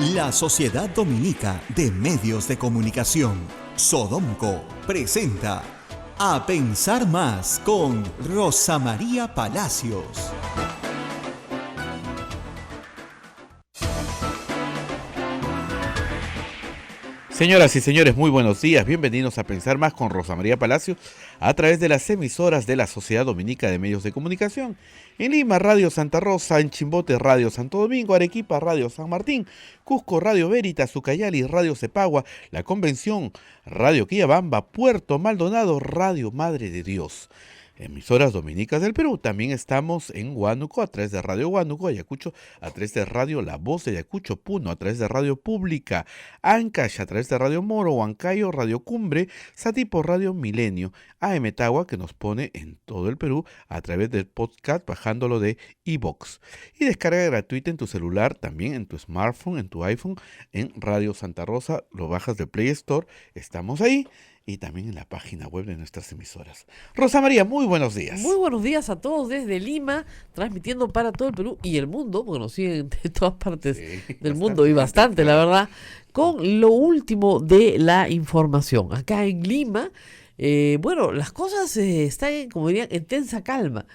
La Sociedad Dominica de Medios de Comunicación, Sodomco, presenta A Pensar Más con Rosa María Palacios. Señoras y señores, muy buenos días. Bienvenidos a Pensar Más con Rosa María Palacio a través de las emisoras de la Sociedad Dominica de Medios de Comunicación. En Lima, Radio Santa Rosa; en Chimbote, Radio Santo Domingo; Arequipa, Radio San Martín; Cusco, Radio Veritas; Ucayali, Radio Cepagua; La Convención, Radio Quillabamba; Puerto Maldonado, Radio Madre de Dios. Emisoras dominicas del Perú. También estamos en Huánuco a través de Radio Huánuco, Ayacucho a través de Radio La Voz de Ayacucho, Puno a través de Radio Pública, Ancash a través de Radio Moro, Huancayo, Radio Cumbre, Satipo, Radio Milenio, AM Tagua, que nos pone en todo el Perú a través del podcast bajándolo de iVoox, y descarga gratuita en tu celular, también en tu smartphone, en tu iPhone, en Radio Santa Rosa. Lo bajas de Play Store, estamos ahí. Y también en la página web de nuestras emisoras. Rosa María, muy buenos días. Muy buenos días a todos desde Lima, transmitiendo para todo el Perú y el mundo, porque nos siguen de todas partes del mundo, y bastante, la verdad, con lo último de la información. Acá en Lima, las cosas están, como dirían, en tensa calma.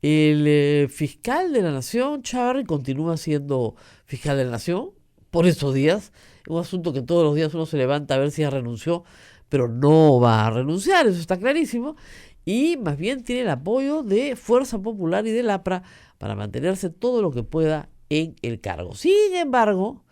El fiscal de la Nación, Chávarri, continúa siendo fiscal de la Nación por estos días. Un asunto que todos los días uno se levanta a ver si ya renunció, pero no va a renunciar, eso está clarísimo, y más bien tiene el apoyo de Fuerza Popular y del APRA para mantenerse todo lo que pueda en el cargo. Sin embargo,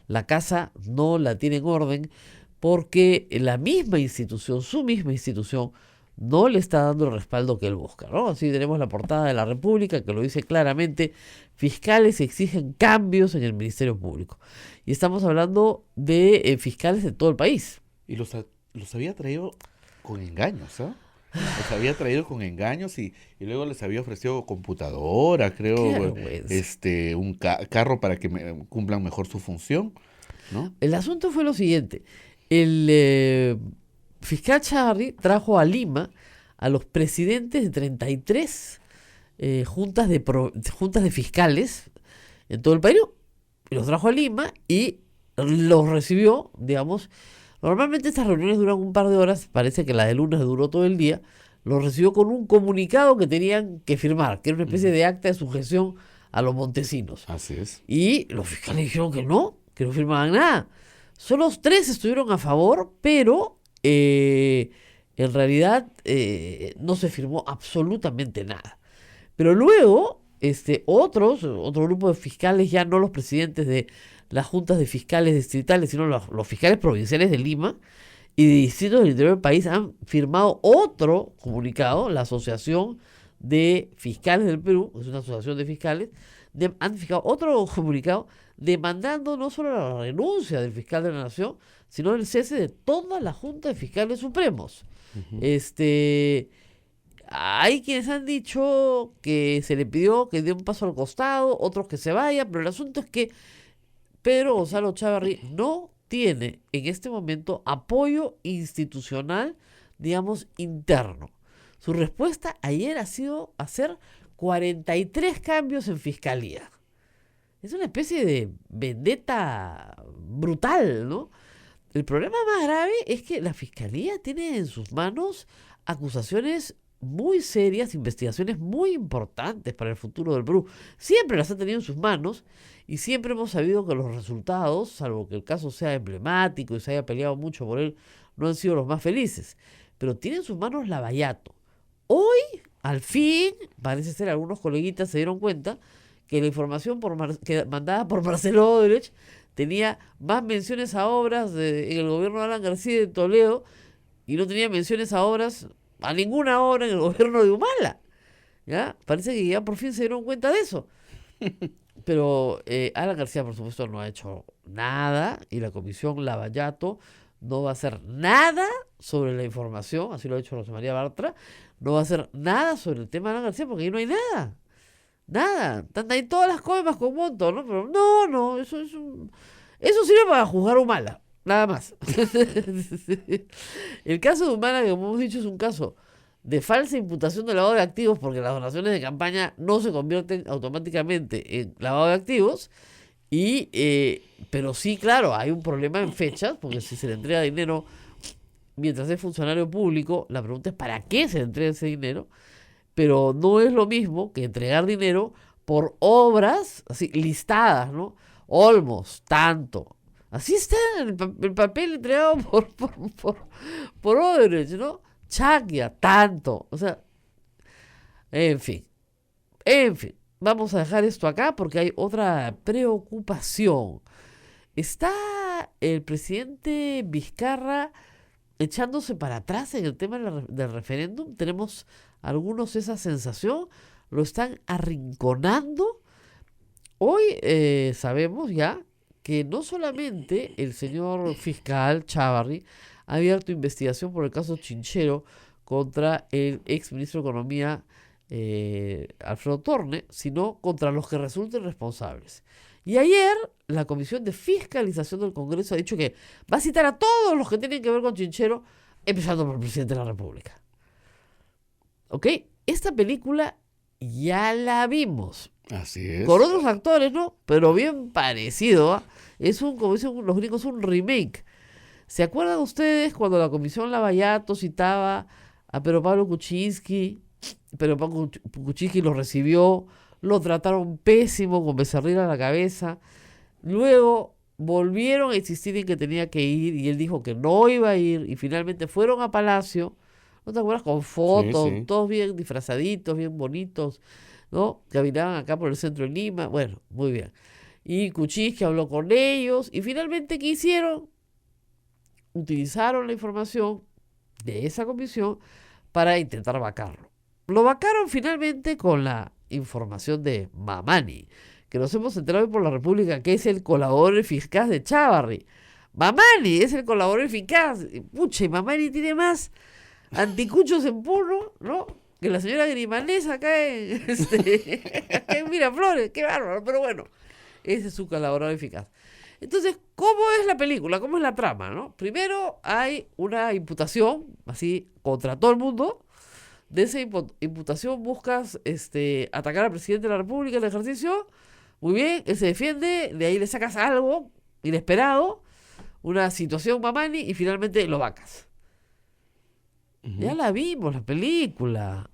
la casa no la tiene en orden porque la misma institución, su misma institución, no le está dando el respaldo que él busca, ¿no? Así tenemos la portada de La República que lo dice claramente: fiscales exigen cambios en el Ministerio Público. Y estamos hablando de fiscales de todo el país. Y los había traído con engaños, ¿eh? Los había traído con engaños y luego les había ofrecido computadora, creo, un carro para que cumplan mejor su función, ¿no? El asunto fue lo siguiente: el fiscal Chávarri trajo a Lima a los presidentes de 33 juntas de fiscales en todo el Perú. Y los trajo a Lima y los recibió, digamos. Normalmente estas reuniones duran un par de horas, parece que la de lunes duró todo el día. Los recibió con un comunicado que tenían que firmar, que era una especie de acta de sujeción a los montesinos. Así es. Y los fiscales dijeron que no firmaban nada. Solo 3 estuvieron a favor, pero en realidad no se firmó absolutamente nada. Pero luego, otro grupo de fiscales, ya no los presidentes de las juntas de fiscales distritales, sino los fiscales provinciales de Lima y de distritos del interior del país, han firmado otro comunicado. La Asociación de Fiscales del Perú, es una asociación de fiscales, han fijado otro comunicado demandando no solo la renuncia del fiscal de la Nación, sino el cese de toda la Junta de Fiscales Supremos. Uh-huh. Hay quienes han dicho que se le pidió que dé un paso al costado, otros que se vaya, pero el asunto es que Pedro Gonzalo Chávarri no tiene en este momento apoyo institucional, digamos, interno. Su respuesta ayer ha sido hacer 43 cambios en fiscalía. Es una especie de vendetta brutal, ¿no? El problema más grave es que la fiscalía tiene en sus manos acusaciones muy serias, investigaciones muy importantes para el futuro del Perú. Siempre las ha tenido en sus manos y siempre hemos sabido que los resultados, salvo que el caso sea emblemático y se haya peleado mucho por él, no han sido los más felices. Pero tiene en sus manos Lavallato. Hoy, al fin, parece ser, algunos coleguitas se dieron cuenta que la información mandada por Marcelo Odebrecht tenía más menciones a obras en el gobierno de Alan García de Toledo y no tenía menciones a obras, a ninguna obra en el gobierno de Humala. ¿Ya? Parece que ya por fin se dieron cuenta de eso. Pero Alan García, por supuesto, no ha hecho nada, y la comisión Lavallato no va a hacer nada sobre la información, así lo ha dicho Rosa María Bartra, no va a hacer nada sobre el tema de Alan García, porque ahí no hay nada. Nada. Están ahí todas las coimas con monto, ¿no? Pero no, eso sirve para juzgar Humala, nada más. El caso de Humala, que como hemos dicho, es un caso de falsa imputación de lavado de activos, porque las donaciones de campaña no se convierten automáticamente en lavado de activos, Pero sí, claro, hay un problema en fechas, porque si se le entrega dinero mientras es funcionario público, la pregunta es ¿para qué se le entrega ese dinero? Pero no es lo mismo que entregar dinero por obras así listadas, ¿no? Olmos, tanto. Así está el papel entregado por Odebrecht, ¿no? Chaquia, tanto. O sea, en fin. En fin. Vamos a dejar esto acá porque hay otra preocupación. Está el presidente Vizcarra echándose para atrás en el tema del referéndum. Tenemos algunos esa sensación. Lo están arrinconando. Hoy sabemos ya que no solamente el señor fiscal Chávarri ha abierto investigación por el caso Chinchero contra el ex ministro de Economía Alfredo Torne, sino contra los que resulten responsables. Y ayer la Comisión de Fiscalización del Congreso ha dicho que va a citar a todos los que tienen que ver con Chinchero, empezando por el presidente de la República. ¿Ok? Esta película ya la vimos. Así es. Con otros actores, ¿no? Pero bien parecido, ¿ah? Es como dicen los gringos, un remake. ¿Se acuerdan ustedes cuando la Comisión Lavallato citaba a Pedro Pablo Kuczynski? Pedro Pablo Kuczynski lo recibió, lo trataron pésimo, con becerril a la cabeza. Luego volvieron a insistir en que tenía que ir y él dijo que no iba a ir y finalmente fueron a Palacio. ¿No te acuerdas? Con fotos, Sí, sí. todos bien disfrazaditos, bien bonitos, ¿no? Caminaban acá por el centro de Lima. Bueno, muy bien. Y Kuczynski habló con ellos y finalmente, ¿qué hicieron? Utilizaron la información de esa comisión para intentar vacarlo. Lo vacaron finalmente con la información de Mamani, que nos hemos enterado hoy por la República que es el colaborador eficaz de Chávarri. Mamani es el colaborador eficaz. Pucha, y Mamani tiene más anticuchos en Puno, ¿no? Que la señora Grimalés acá acá en Miraflores. Qué bárbaro, pero bueno, ese es su colaborador eficaz. Entonces, ¿cómo es la película? ¿Cómo es la trama, no? Primero hay una imputación, así, contra todo el mundo. De esa imputación buscas atacar al presidente de la República en el ejercicio. Muy bien, él se defiende, de ahí le sacas algo inesperado, una situación Mamani, y finalmente lo vacas. Ya la vimos, la película.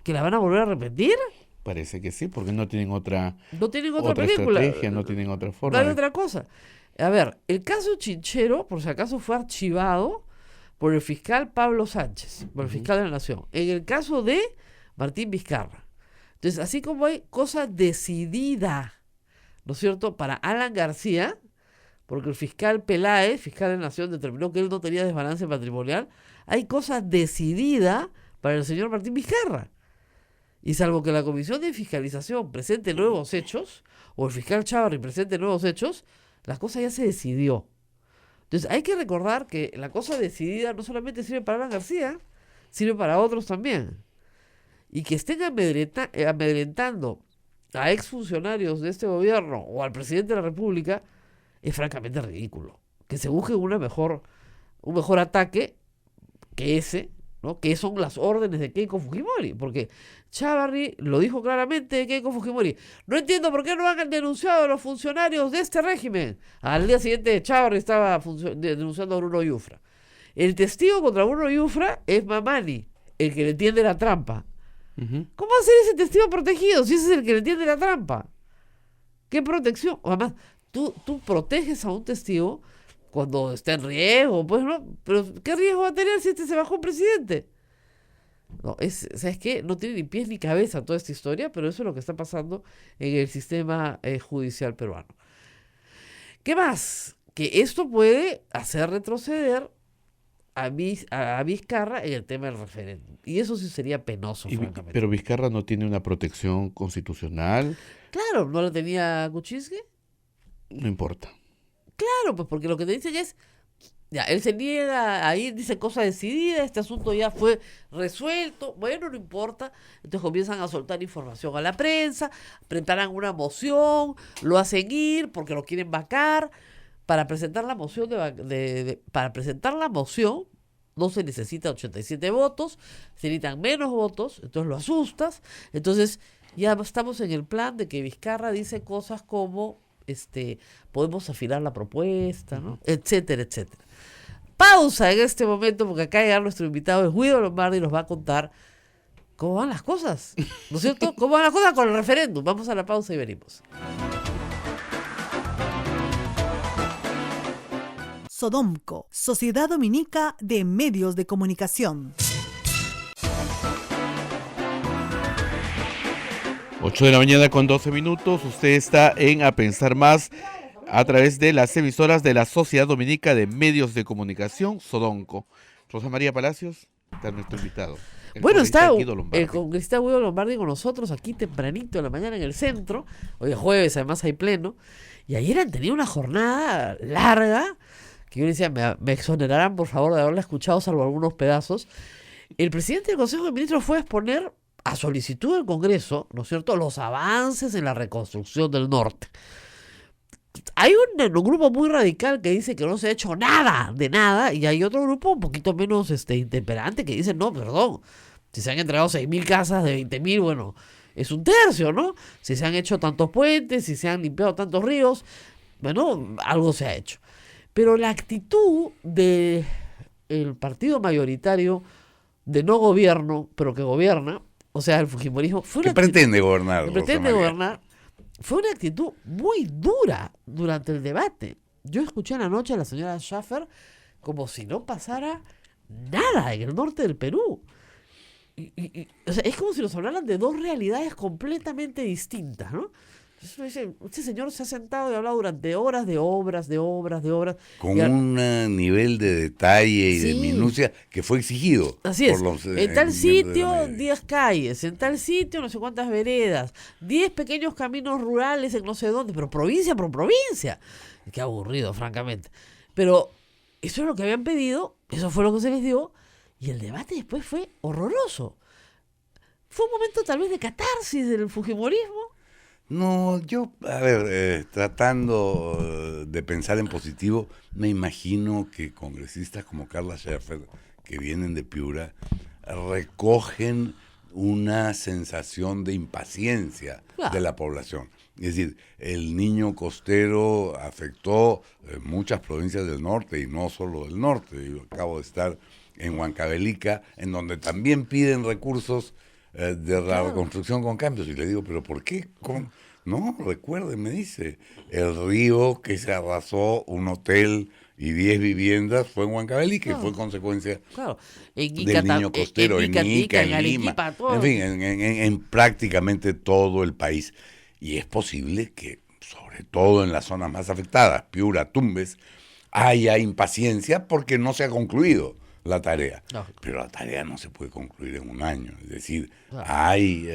¿Que la van a volver a repetir? Parece que sí, porque no tienen otra No tienen otra película. estrategia, no tienen otra No forma hay otra cosa. A ver, el caso Chinchero, por si acaso, fue archivado por el fiscal Pablo Sánchez, por el fiscal de la Nación. En el caso de Martín Vizcarra. Entonces, así como hay cosa decidida, ¿no es cierto?, para Alan García, porque el fiscal Peláez, fiscal de la Nación, determinó que él no tenía desbalance patrimonial, hay cosa decidida para el señor Martín Vizcarra. Y salvo que la Comisión de Fiscalización presente nuevos hechos, o el fiscal Chávarri presente nuevos hechos, la cosa ya se decidió. Entonces hay que recordar que la cosa decidida no solamente sirve para Alan García, sirve para otros también. Y que estén amedrentando a exfuncionarios de este gobierno o al presidente de la República es francamente ridículo. Que se busque un mejor ataque que ese, ¿no? Que son las órdenes de Keiko Fujimori, porque Chávarri lo dijo claramente de Keiko Fujimori. No entiendo por qué no han denunciado a los funcionarios de este régimen. Al día siguiente Chávarri estaba denunciando a Bruno Yufra. El testigo contra Bruno Yufra es Mamani, el que le tiende la trampa. ¿Cómo va a ser ese testigo protegido si ese es el que le tiende la trampa? ¿Qué protección? Además, tú proteges a un testigo cuando está en riesgo, pues, ¿no? Pero ¿qué riesgo va a tener si se bajó un presidente? No, ¿sabes qué? No tiene ni pies ni cabeza toda esta historia, pero eso es lo que está pasando en el sistema judicial peruano. ¿Qué más? Que esto puede hacer retroceder a Vizcarra en el tema del referéndum. Y eso sí sería penoso, francamente. Pero Vizcarra no tiene una protección constitucional. Claro, ¿no la tenía Kuczynski? No importa. Claro, pues porque lo que te dicen es, ya, él se niega, ahí dice cosa decidida, este asunto ya fue resuelto, bueno, no importa, entonces comienzan a soltar información a la prensa, preparan una moción, lo hacen ir porque lo quieren vacar. Para presentar la moción para presentar la moción no se necesita 87 votos, se necesitan menos votos, entonces lo asustas, entonces ya estamos en el plan de que Vizcarra dice cosas como podemos afinar la propuesta, ¿no? Etcétera, etcétera. Pausa en este momento, porque acá llega nuestro invitado, es Guido Lombardi, y nos va a contar cómo van las cosas, ¿no es cierto? ¿Cómo van las cosas con el referéndum? Vamos a la pausa y venimos. Sodomco, Sociedad Dominica de Medios de Comunicación. 8 de la mañana con 12 minutos. Usted está en A Pensar Más a través de las emisoras de la Sociedad Dominica de Medios de Comunicación, Sodomco. Rosa María Palacios, está nuestro invitado. Bueno, está Guido Lombardi. el congresista Guido Lombardi con nosotros aquí tempranito en la mañana en el centro. Hoy es jueves, además hay pleno. Y ayer han tenido una jornada larga, que yo decía, me exonerarán por favor de haberla escuchado, salvo algunos pedazos. El presidente del Consejo de Ministros fue a exponer a solicitud del Congreso, ¿no es cierto?, los avances en la reconstrucción del norte. Hay un grupo muy radical que dice que no se ha hecho nada de nada, y hay otro grupo un poquito menos intemperante que dice, no, perdón, si se han entregado 6.000 casas de 20.000, bueno, es un tercio, ¿no? Si se han hecho tantos puentes, si se han limpiado tantos ríos, bueno, algo se ha hecho. Pero la actitud del partido mayoritario de no gobierno, pero que gobierna, o sea, el fujimorismo, fue una que pretende gobernar. que pretende gobernar, fue una actitud muy dura durante el debate. Yo escuché anoche a la señora Schaffer como si no pasara nada en el norte del Perú. O sea, es como si nos hablaran de dos realidades completamente distintas, ¿no? Entonces uno dice, este señor se ha sentado y ha hablado durante horas de obras. Con un nivel de detalle y de Sí. minucia que fue exigido. Así es, por los, en tal miembros de la sitio mayoría. 10 calles, en tal sitio no sé cuántas veredas, 10 pequeños caminos rurales en no sé dónde, pero provincia por provincia. Qué aburrido, francamente. Pero eso es lo que habían pedido, eso fue lo que se les dio, y el debate después fue horroroso. Fue un momento tal vez de catarsis del fujimorismo. No, yo, a ver, tratando de pensar en positivo, me imagino que congresistas como Carla Schaffer, que vienen de Piura, recogen una sensación de impaciencia Claro. de la población. Es decir, el niño costero afectó muchas provincias del norte y no solo del norte. Yo acabo de estar en Huancavelica, en donde también piden recursos de la Claro. reconstrucción con cambios. Y le digo, ¿pero por qué? No, recuerden, me dice, el río que se arrasó un hotel y 10 viviendas fue en Huancavelica y fue consecuencia Claro, en del niño costero, en Ica, en Lima, Arequipa, todo. en fin, en prácticamente todo el país. Y es posible que, sobre todo en las zonas más afectadas, Piura, Tumbes, haya impaciencia porque no se ha concluido la tarea. Lógico. Pero la tarea no se puede concluir en un año. Es decir, Claro. hay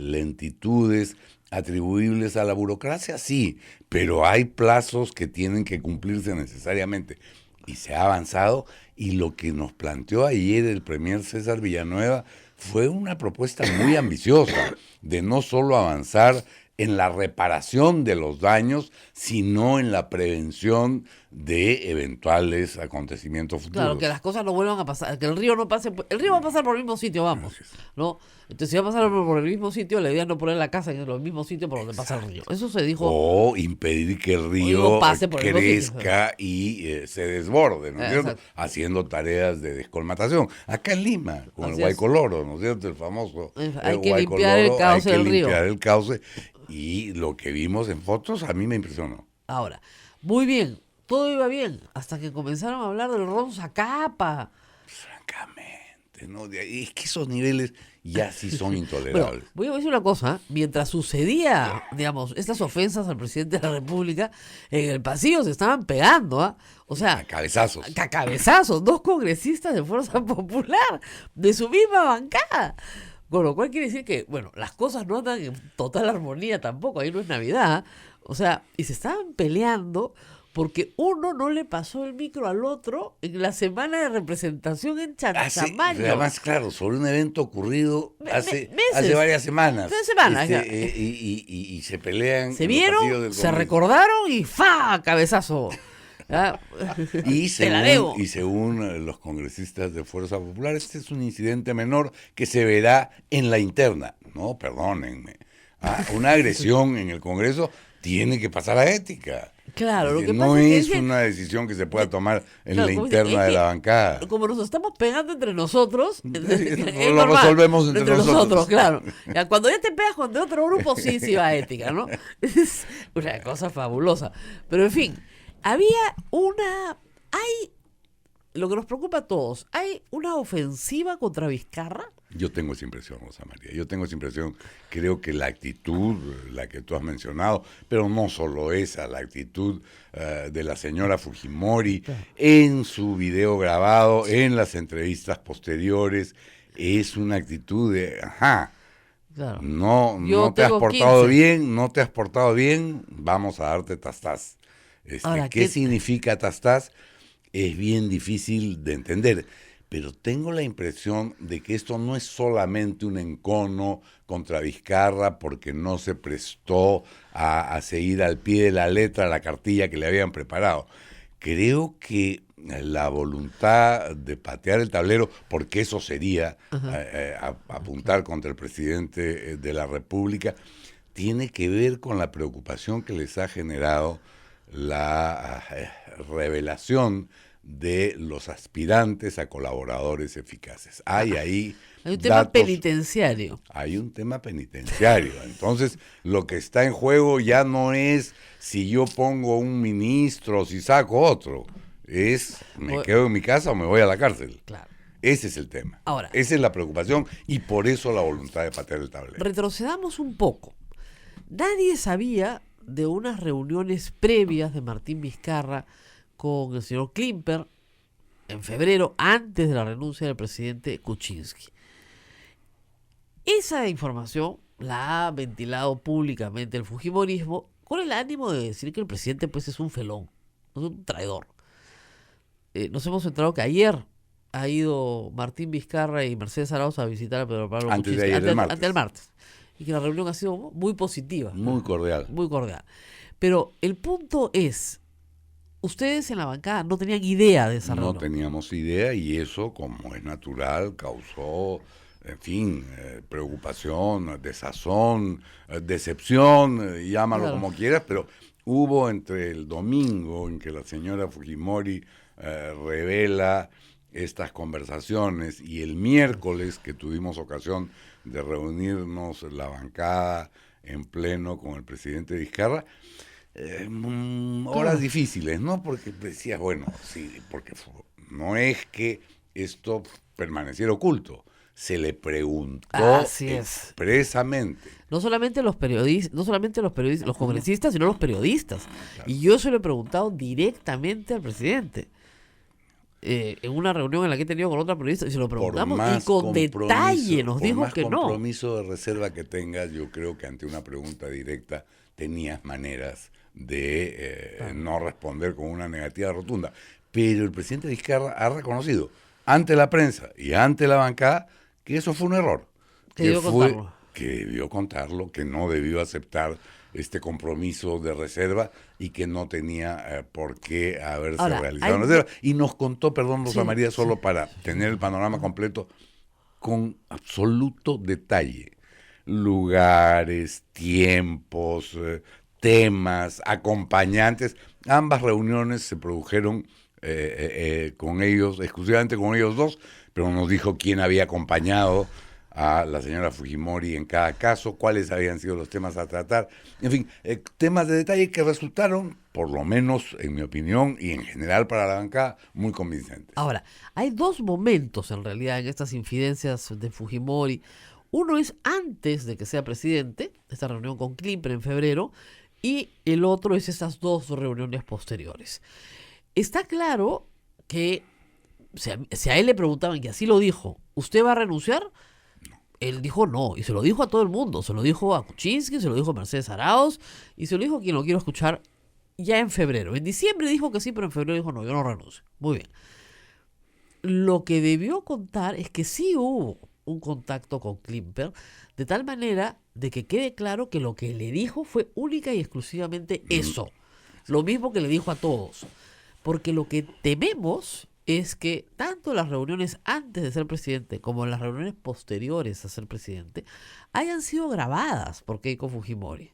lentitudes atribuibles a la burocracia, sí, pero hay plazos que tienen que cumplirse necesariamente. Y se ha avanzado, y lo que nos planteó ayer el premier César Villanueva fue una propuesta muy ambiciosa, de no solo avanzar en la reparación de los daños, sino en la prevención de eventuales acontecimientos futuros. Claro, que las cosas no vuelvan a pasar, que el río no pase, el río va a pasar por el mismo sitio, vamos, ¿no? Entonces, si va a pasar por el mismo sitio, la idea es no poner la casa en el mismo sitio por donde pasa el río. Eso se dijo. O impedir que el río no pase por el mismo crezca y se desborde, ¿no es cierto? Exacto. Haciendo tareas de descolmatación. Acá en Lima, con Así el es. Guaycoloro, ¿no es cierto? El famoso Hay que limpiar el cauce del río. Hay que limpiar el cauce. Y lo que vimos en fotos a mí me impresionó. Ahora, muy bien, todo iba bien, hasta que comenzaron a hablar del ron Zacapa. Francamente, ¿no? Es que esos niveles ya sí son Bueno, intolerables. voy a decir una cosa, mientras sucedía, digamos, estas ofensas al presidente de la República, en el pasillo se estaban pegando, ¿ah? O sea, A cabezazos. cabezazos, dos congresistas de Fuerza Popular, de su misma bancada. Con lo cual quiere decir que, bueno, las cosas no andan en total armonía tampoco, ahí no es Navidad. O sea, y se estaban peleando porque uno no le pasó el micro al otro en la semana de representación en Chanchamayo. Además, claro, sobre un evento ocurrido hace meses. varias semanas. 3 semanas, ya. Y se pelean. Se en los pasillos vieron, del se Congreso. recordaron y ¡fa! Cabezazo. ¿Ya? Y Te la debo. según los congresistas de Fuerza Popular, este es un incidente menor que se verá en la interna. No, perdónenme. Una agresión en el Congreso tiene que pasar a ética. Claro, lo que no pasa es que una decisión que se pueda tomar en claro, la como dice, interna es de la que bancada. como nos estamos pegando entre nosotros, Lo es normal, resolvemos entre nosotros. claro. Ya, cuando ya te pegas con de otro grupo, sí va a ética, ¿no? Es una cosa fabulosa. Pero en fin, hay, lo que nos preocupa a todos, hay una ofensiva contra Vizcarra. Yo tengo esa impresión, Rosa María. Yo tengo esa impresión. Creo que la actitud, la que tú has mencionado, pero no solo esa, la actitud de la señora Fujimori en su video grabado, en las entrevistas posteriores, es una actitud de, Claro. no te has tengo portado 15. bien, no te has portado bien, vamos a darte tastás. Ahora, ¿qué significa tastás? Es bien difícil de entender. Pero tengo la impresión de que esto no es solamente un encono contra Vizcarra porque no se prestó a seguir al pie de la letra la cartilla que le habían preparado. Creo que la voluntad de patear el tablero, porque eso sería apuntar contra el presidente de la República, tiene que ver con la preocupación que les ha generado la revelación de los aspirantes a colaboradores eficaces. Hay un tema penitenciario. Hay un tema penitenciario. Entonces, lo que está en juego ya no es si yo pongo un ministro o si saco otro. Es, ¿me quedo en mi casa o me voy a la cárcel? Claro. Ese es el tema. Ahora, esa es la preocupación y por eso la voluntad de patear el tablero. Retrocedamos un poco. Nadie sabía de unas reuniones previas de Martín Vizcarra con el señor Klimper en febrero, antes de la renuncia del presidente Kuczynski. Esa información la ha ventilado públicamente el fujimorismo con el ánimo de decir que el presidente pues es un felón, es un traidor. Nos hemos enterado que ayer ha ido Martín Vizcarra y Mercedes Arauz a visitar a Pedro Pablo Antes de Kuczynski, ayer, antes del martes. Y que la reunión ha sido muy positiva. Muy cordial. Muy cordial. Pero el punto es, ustedes en la bancada no tenían idea de esa reunión. No teníamos idea y eso, como es natural, causó, en fin, preocupación, desazón, decepción, llámalo Claro. como quieras, pero hubo entre el domingo en que la señora Fujimori revela estas conversaciones y el miércoles que tuvimos ocasión de reunirnos la bancada en pleno con el presidente Vizcarra, horas difíciles, ¿no? Porque decías, bueno, sí, porque no es que esto permaneciera oculto, se le preguntó Así es. expresamente. No solamente los periodistas, los congresistas, sino los periodistas. Claro. Y yo se lo he preguntado directamente al presidente. En una reunión en la que he tenido con otra periodista, y se lo preguntamos y con detalle nos dijo que no. Por más compromiso de reserva que tengas, yo creo que ante una pregunta directa tenías maneras de no responder con una negativa rotunda. Pero el presidente Vizcarra ha reconocido ante la prensa y ante la bancada que eso fue un error. Que debió contarlo, que no debió aceptar este compromiso de reserva y que no tenía por qué haberse realizado una reserva. Y nos contó, perdón, Rosa María, solo para tener el panorama completo, con absoluto detalle, lugares, tiempos, temas, acompañantes. Ambas reuniones se produjeron con ellos, exclusivamente con ellos dos, pero nos dijo quién había acompañado a la señora Fujimori en cada caso, cuáles habían sido los temas a tratar, en fin, temas de detalle que resultaron, por lo menos en mi opinión y en general para la bancada, muy convincentes. Ahora, hay dos momentos en realidad en estas infidencias de Fujimori. Uno es antes de que sea presidente, esta reunión con Klimper en febrero, y el otro es esas dos reuniones posteriores. Está claro que si a él le preguntaban, y así lo dijo, ¿usted va a renunciar? Él dijo no, y se lo dijo a todo el mundo, se lo dijo a Kuczynski, se lo dijo a Mercedes Arauz, y se lo dijo a quien lo quiero escuchar ya en febrero. En diciembre dijo que sí, pero en febrero dijo no, yo no renuncio. Muy bien. Lo que debió contar es que sí hubo un contacto con Klimper, de tal manera de que quede claro que lo que le dijo fue única y exclusivamente eso. Lo mismo que le dijo a todos. Porque lo que tememos es que tanto las reuniones antes de ser presidente como las reuniones posteriores a ser presidente hayan sido grabadas por Keiko Fujimori.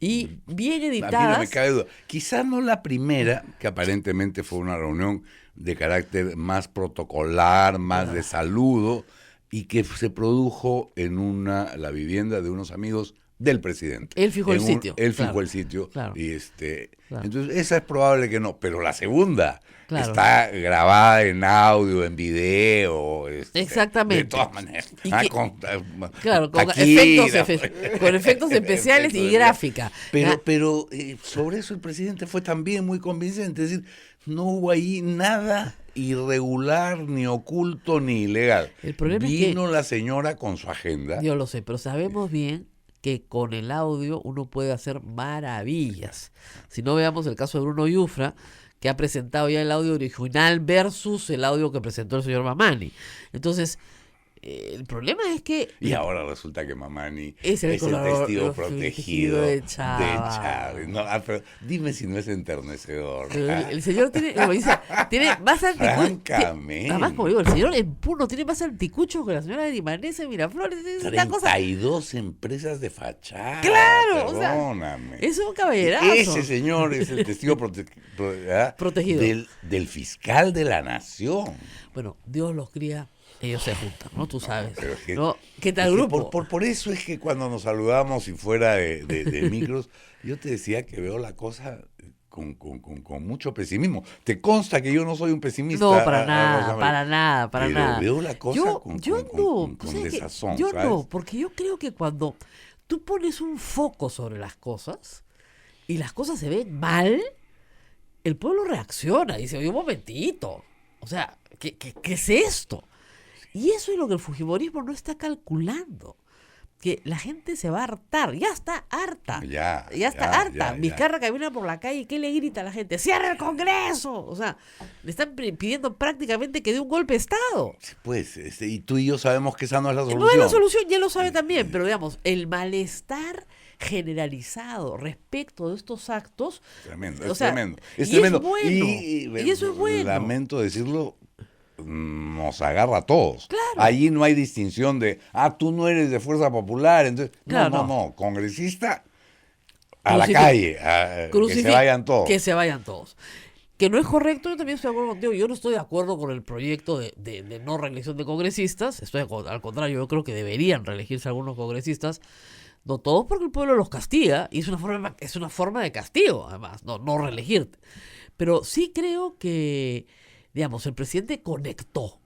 y bien A mí no me editadas. cabe duda. Quizás no la primera, que aparentemente fue una reunión de carácter más protocolar, más de saludo, y que se produjo en la vivienda de unos amigos del presidente. Él fijó el sitio, Él claro, fijó el sitio. claro. Y Claro. entonces esa es probable que no, pero la segunda Claro. está grabada en audio, en video. Exactamente. De todas maneras. Y Ah, que- con, Claro, con Shakira, con efectos especiales y gráfica. Pero sobre eso el presidente fue también muy convincente, es decir, no hubo ahí nada irregular, ni oculto, ni ilegal. El problema es que- Vino la señora con su agenda. Yo lo sé, pero sabemos bien que con el audio uno puede hacer maravillas. Si no, veamos el caso de Bruno Yufra, que ha presentado ya el audio original versus el audio que presentó el señor Mamani. Entonces, el problema es que... Y ahora resulta que Mamani Es el colaborador testigo protegido protegido de Chávez. Chávez. No, pero dime si no es enternecedor. Pero el señor tiene, como dice, tiene más anticuchos. Francamente. Además, como digo, el señor en Puno tiene más anticuchos que la señora de Imanesa en Miraflores. Es una cosa... 32 empresas de fachada. Claro, o sea, perdóname. es un caballerazo. Ese señor es el testigo Protegido. del fiscal de la nación. Bueno, Dios los cría, ellos se juntan, ¿no? Tú sabes. Pero es que- ¿No? ¿Qué tal es que grupo? por eso es que cuando nos saludamos y fuera de micros, yo te decía que veo la cosa con mucho pesimismo. Te consta que yo no soy un pesimista. No, para nada, Rosa María, para nada, para pero nada. veo la cosa Yo con no, tú sabes que desazón, yo ¿sabes? no, porque yo creo que cuando tú pones un foco sobre las cosas y las cosas se ven mal, el pueblo reacciona y dice, oye, un momentito, o sea, ¿qué es esto? Y eso es lo que el fujimorismo no está calculando. Que la gente se va a hartar, ya está harta. Ya está harta. ya. Vizcarra camina por la calle y ¿qué le grita a la gente? ¡Cierra el Congreso! O sea, le están pidiendo prácticamente que dé un golpe de Estado. Pues, y tú y yo sabemos que esa no es la solución. No es la solución, ya lo sabe también, pero digamos, el malestar generalizado respecto de estos actos. Tremendo, o es sea, tremendo. Es y tremendo. es bueno, y eso es bueno. Lamento decirlo, nos agarra a todos. Claro. Allí no hay distinción de, tú no eres de Fuerza Popular, entonces, Claro, no, congresista a la Crucifi- calle, que Crucifi- se vayan todos. Que se vayan todos. Que no es correcto, yo también estoy de acuerdo contigo. Yo no estoy de acuerdo con el proyecto de no reelección de congresistas. Al contrario, yo creo que deberían reelegirse algunos congresistas. No todos porque el pueblo los castiga. Y es una forma de castigo, además, no reelegirte. Pero sí creo que, digamos, el presidente conectó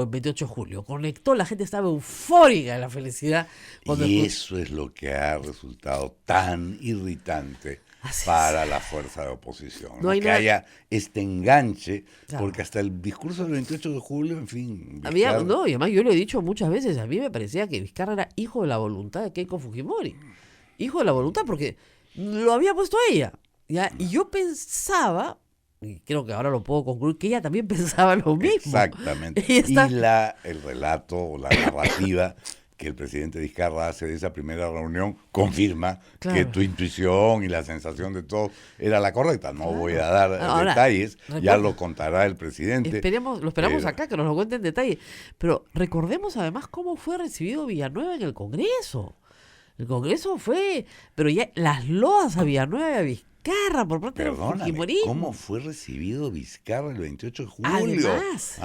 el 28 de julio. Conectó, la gente estaba eufórica de la felicidad. Y eso es lo que ha resultado tan irritante Así para la fuerza de oposición. No hay que nada- haya este enganche, Claro. porque hasta el discurso del 28 de julio, en fin. Había, Vizcarra- no, y además yo lo he dicho muchas veces, a mí me parecía que Vizcarra era hijo de la voluntad de Keiko Fujimori. Hijo de la voluntad porque lo había puesto ella. ¿Ya? Y yo pensaba, y creo que ahora lo puedo concluir, que ella también pensaba lo mismo. Exactamente. Y está- El relato o la narrativa que el presidente Vizcarra hace de esa primera reunión confirma Claro. que tu intuición y la sensación de todos era la correcta. No Claro. voy a dar Ahora, detalles, ya recuerda- lo contará el presidente. Lo esperamos pero- acá, que nos lo cuente en detalle. Pero recordemos además cómo fue recibido Villanueva en el Congreso. El Congreso fue, pero ya las loas a Villanueva y a Vizcarra por parte del Perdóname, Fujimorismo. ¿cómo fue recibido Vizcarra el 28 de julio? Además.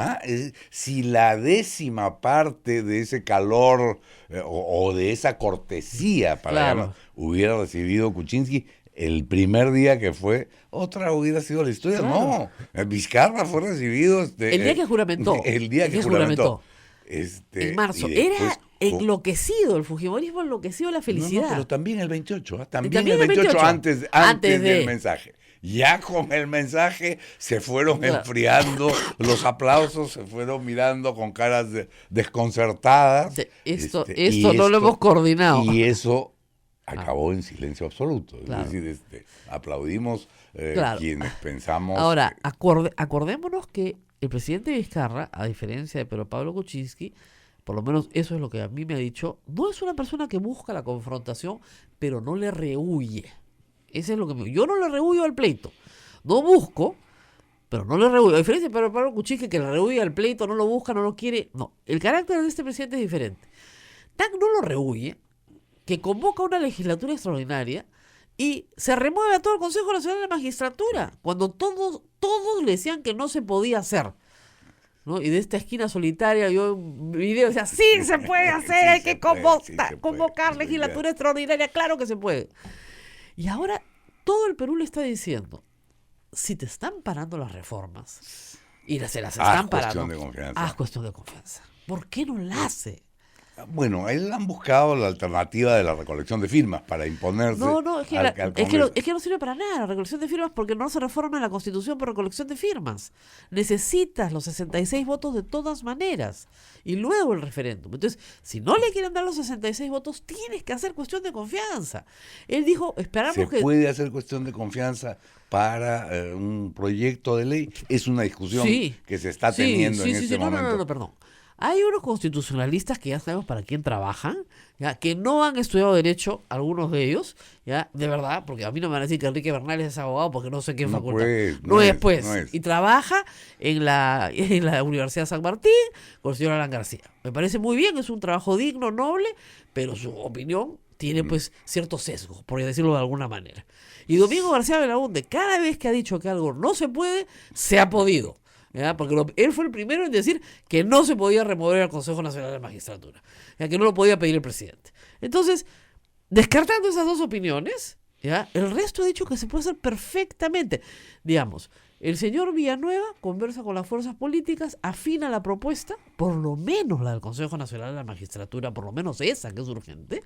Si la 10ª parte de ese calor o de esa cortesía para Claro. llamarlo, hubiera recibido Kuczynski el primer día que fue, otra hubiera sido la historia. Claro. No, Vizcarra fue recibido El día que juramentó. El día El que que juramentó. En marzo. Y después, Era enloquecido, el Fujimorismo enloquecido de la felicidad. No, pero también el 28, también, también el el 28, 28, antes del de- mensaje. Ya con el mensaje se fueron Claro. enfriando, los aplausos se fueron mirando con caras desconcertadas. Esto y no lo hemos coordinado. Y eso acabó en silencio absoluto. Claro. Es decir, aplaudimos Claro. quienes pensamos... Ahora, acordémonos que el presidente Vizcarra, a diferencia de Pedro Pablo Kuczynski, por lo menos eso es lo que a mí me ha dicho, no es una persona que busca la confrontación, pero no le rehuye. Ese es lo que yo no le rehuyo al pleito. No busco, pero no le rehuyo. A diferencia de Pedro Pablo Kuczynski, que le rehuye al pleito, no lo busca, no lo quiere. No, el carácter de este presidente es diferente. Tan no lo rehuye que convoca una legislatura extraordinaria y se remueve a todo el Consejo Nacional de la Magistratura, cuando todos le decían que no se podía hacer. ¿No? Y de esta esquina solitaria yo un video decía, sí se puede hacer, Sí hay se que puede, sí se puede, convocar sí, legislatura extraordinaria, claro que se puede. Y ahora todo el Perú le está diciendo, si te están parando las reformas, y se las están parando, cuestión de confianza. haz cuestión de confianza. ¿Por qué no la hace? Bueno, él han buscado la alternativa de la recolección de firmas para imponerse. No, es que, al es Congreso. que no sirve para nada la recolección de firmas porque no se reforma la Constitución por recolección de firmas. Necesitas los 66 votos de todas maneras y luego el referéndum. Entonces, si no le quieren dar los 66 votos, tienes que hacer cuestión de confianza. Él dijo, esperamos ¿Se que... puede hacer cuestión de confianza para un proyecto de ley? Es una discusión Sí. que se está teniendo en este No, momento. no, perdón. Hay unos constitucionalistas que ya sabemos para quién trabajan, ya que no han estudiado derecho, algunos de ellos, ya de verdad, porque a mí no me van a decir que Enrique Bernales es abogado porque no sé qué No, facultad. pues, No es, pues. no es. Y trabaja en la Universidad de San Martín con el señor Alan García. Me parece muy bien, es un trabajo digno, noble, pero su opinión tiene pues cierto sesgo, por decirlo de alguna manera. Y Domingo García Belaúnde, cada vez que ha dicho que algo no se puede, se ha podido. ¿Ya? Porque él fue el primero en decir que no se podía remover al Consejo Nacional de la Magistratura, ya que no lo podía pedir el presidente. Entonces, descartando esas dos opiniones, ¿ya? El resto ha dicho que se puede hacer perfectamente. Digamos, el señor Villanueva conversa con las fuerzas políticas, afina la propuesta, por lo menos la del Consejo Nacional de la Magistratura, por lo menos esa que es urgente,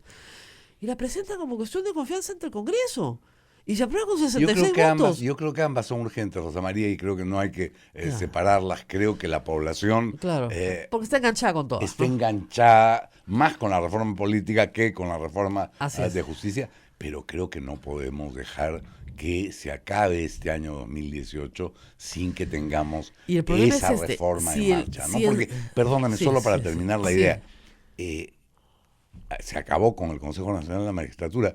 y la presenta como cuestión de confianza ante el Congreso. Y se aprueba con 66 votos. Yo creo que ambas son urgentes, Rosa María, y creo que no hay que separarlas. Creo que la población Claro, porque está enganchada con todo. está enganchada más con la reforma política que con la reforma Así es. de justicia, pero creo que no podemos dejar que se acabe este año 2018 sin que tengamos Y el problema esa es reforma si en el- marcha. si ¿no? el- Porque, perdóname, sí, solo para sí, terminar la sí. idea, se acabó con el Consejo Nacional de la Magistratura,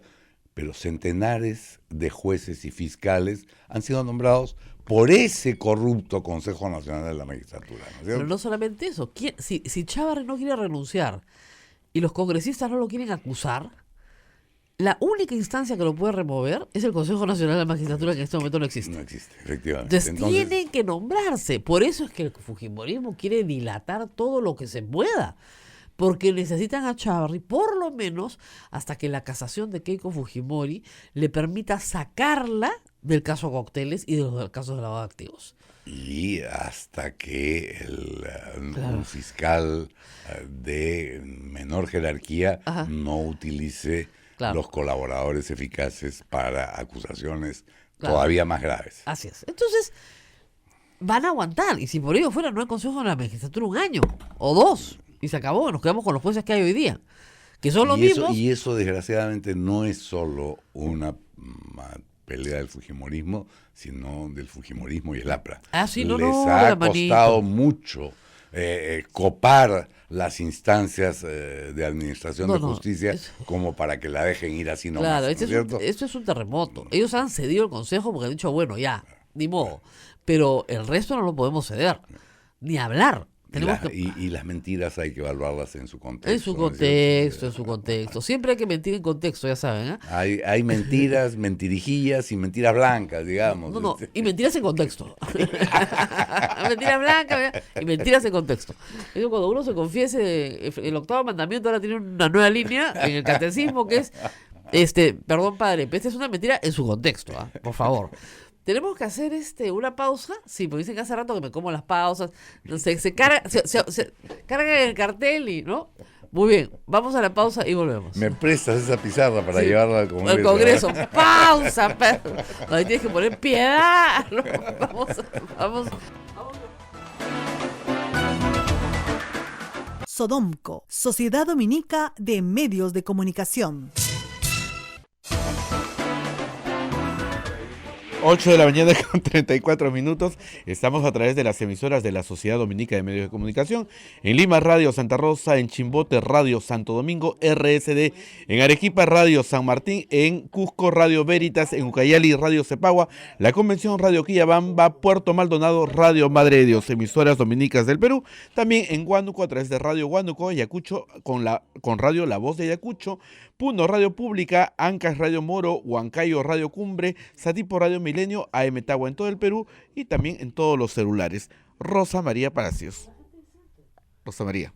pero centenares de jueces y fiscales han sido nombrados por ese corrupto Consejo Nacional de la Magistratura. ¿No es Pero cierto? no solamente eso. Si Chávarri no quiere renunciar y los congresistas no lo quieren acusar, la única instancia que lo puede remover es el Consejo Nacional de la Magistratura, que en este momento no existe. No existe, efectivamente. Entonces tienen que nombrarse. Por eso es que el fujimorismo quiere dilatar todo lo que se pueda. Porque necesitan a Chávarri, por lo menos, hasta que la casación de Keiko Fujimori le permita sacarla del caso Cócteles y de los casos de lavado de activos. Y hasta que Claro. un fiscal de menor jerarquía Ajá. no utilice Claro. los colaboradores eficaces para acusaciones Claro. todavía más graves. Así es. Entonces, van a aguantar. Y si por ello fuera, no hay consejo de la magistratura 1 año o 2. Y se acabó. Nos quedamos con los jueces que hay hoy día. Que son los mismos. Y eso, desgraciadamente, no es solo una pelea del fujimorismo, sino del fujimorismo y el APRA. Ah, sí, no, Les no, ha la manito. costado mucho copar las instancias de administración No, de no, justicia es- como para que la dejen ir así nomás. Claro, ¿no esto es cierto? es un terremoto. Ellos han cedido el consejo porque han dicho, bueno, ya, ni modo. Pero el resto no lo podemos ceder. Ni hablar. Tenemos que... Y las mentiras hay que evaluarlas en su contexto. En su ¿no es cierto? contexto, en su contexto. Siempre hay que mentir en contexto, ya saben, ¿eh? Hay mentiras, mentirijillas y mentiras blancas, digamos. No, y mentiras en contexto. Mentiras blancas y mentiras en contexto. Eso cuando uno se confiese, el octavo mandamiento ahora tiene una nueva línea en el catecismo que es, perdón padre, pero esta es una mentira en su contexto, ¿ah? Por favor. Tenemos que hacer una pausa. Sí, porque dicen que hace rato que me como las pausas. No sé, se cargan el cartel y, ¿no? Muy bien, vamos a la pausa y volvemos. Me prestas esa pizarra para Sí, llevarla al Congreso. al Congreso. ¡Pausa! Ahí tienes que poner piedad. No, vamos. Sodomco, Sociedad Dominica de Medios de Comunicación. 8 de la mañana con 34 minutos. Estamos a través de las emisoras de la Sociedad Dominica de Medios de Comunicación. En Lima, Radio Santa Rosa. En Chimbote, Radio Santo Domingo, RSD. En Arequipa, Radio San Martín. En Cusco, Radio Veritas. En Ucayali, Radio Cepagua. La Convención, Radio Quillabamba. Puerto Maldonado, Radio Madre de Dios. Emisoras dominicas del Perú. También en Huánuco, a través de Radio Huánuco. Ayacucho, con Radio La Voz de Ayacucho. Puno Radio Pública, Ancash Radio Moro, Huancayo Radio Cumbre, Satipo Radio Milenio, AM Tagua en todo el Perú y también en todos los celulares. Rosa María Palacios. Rosa María.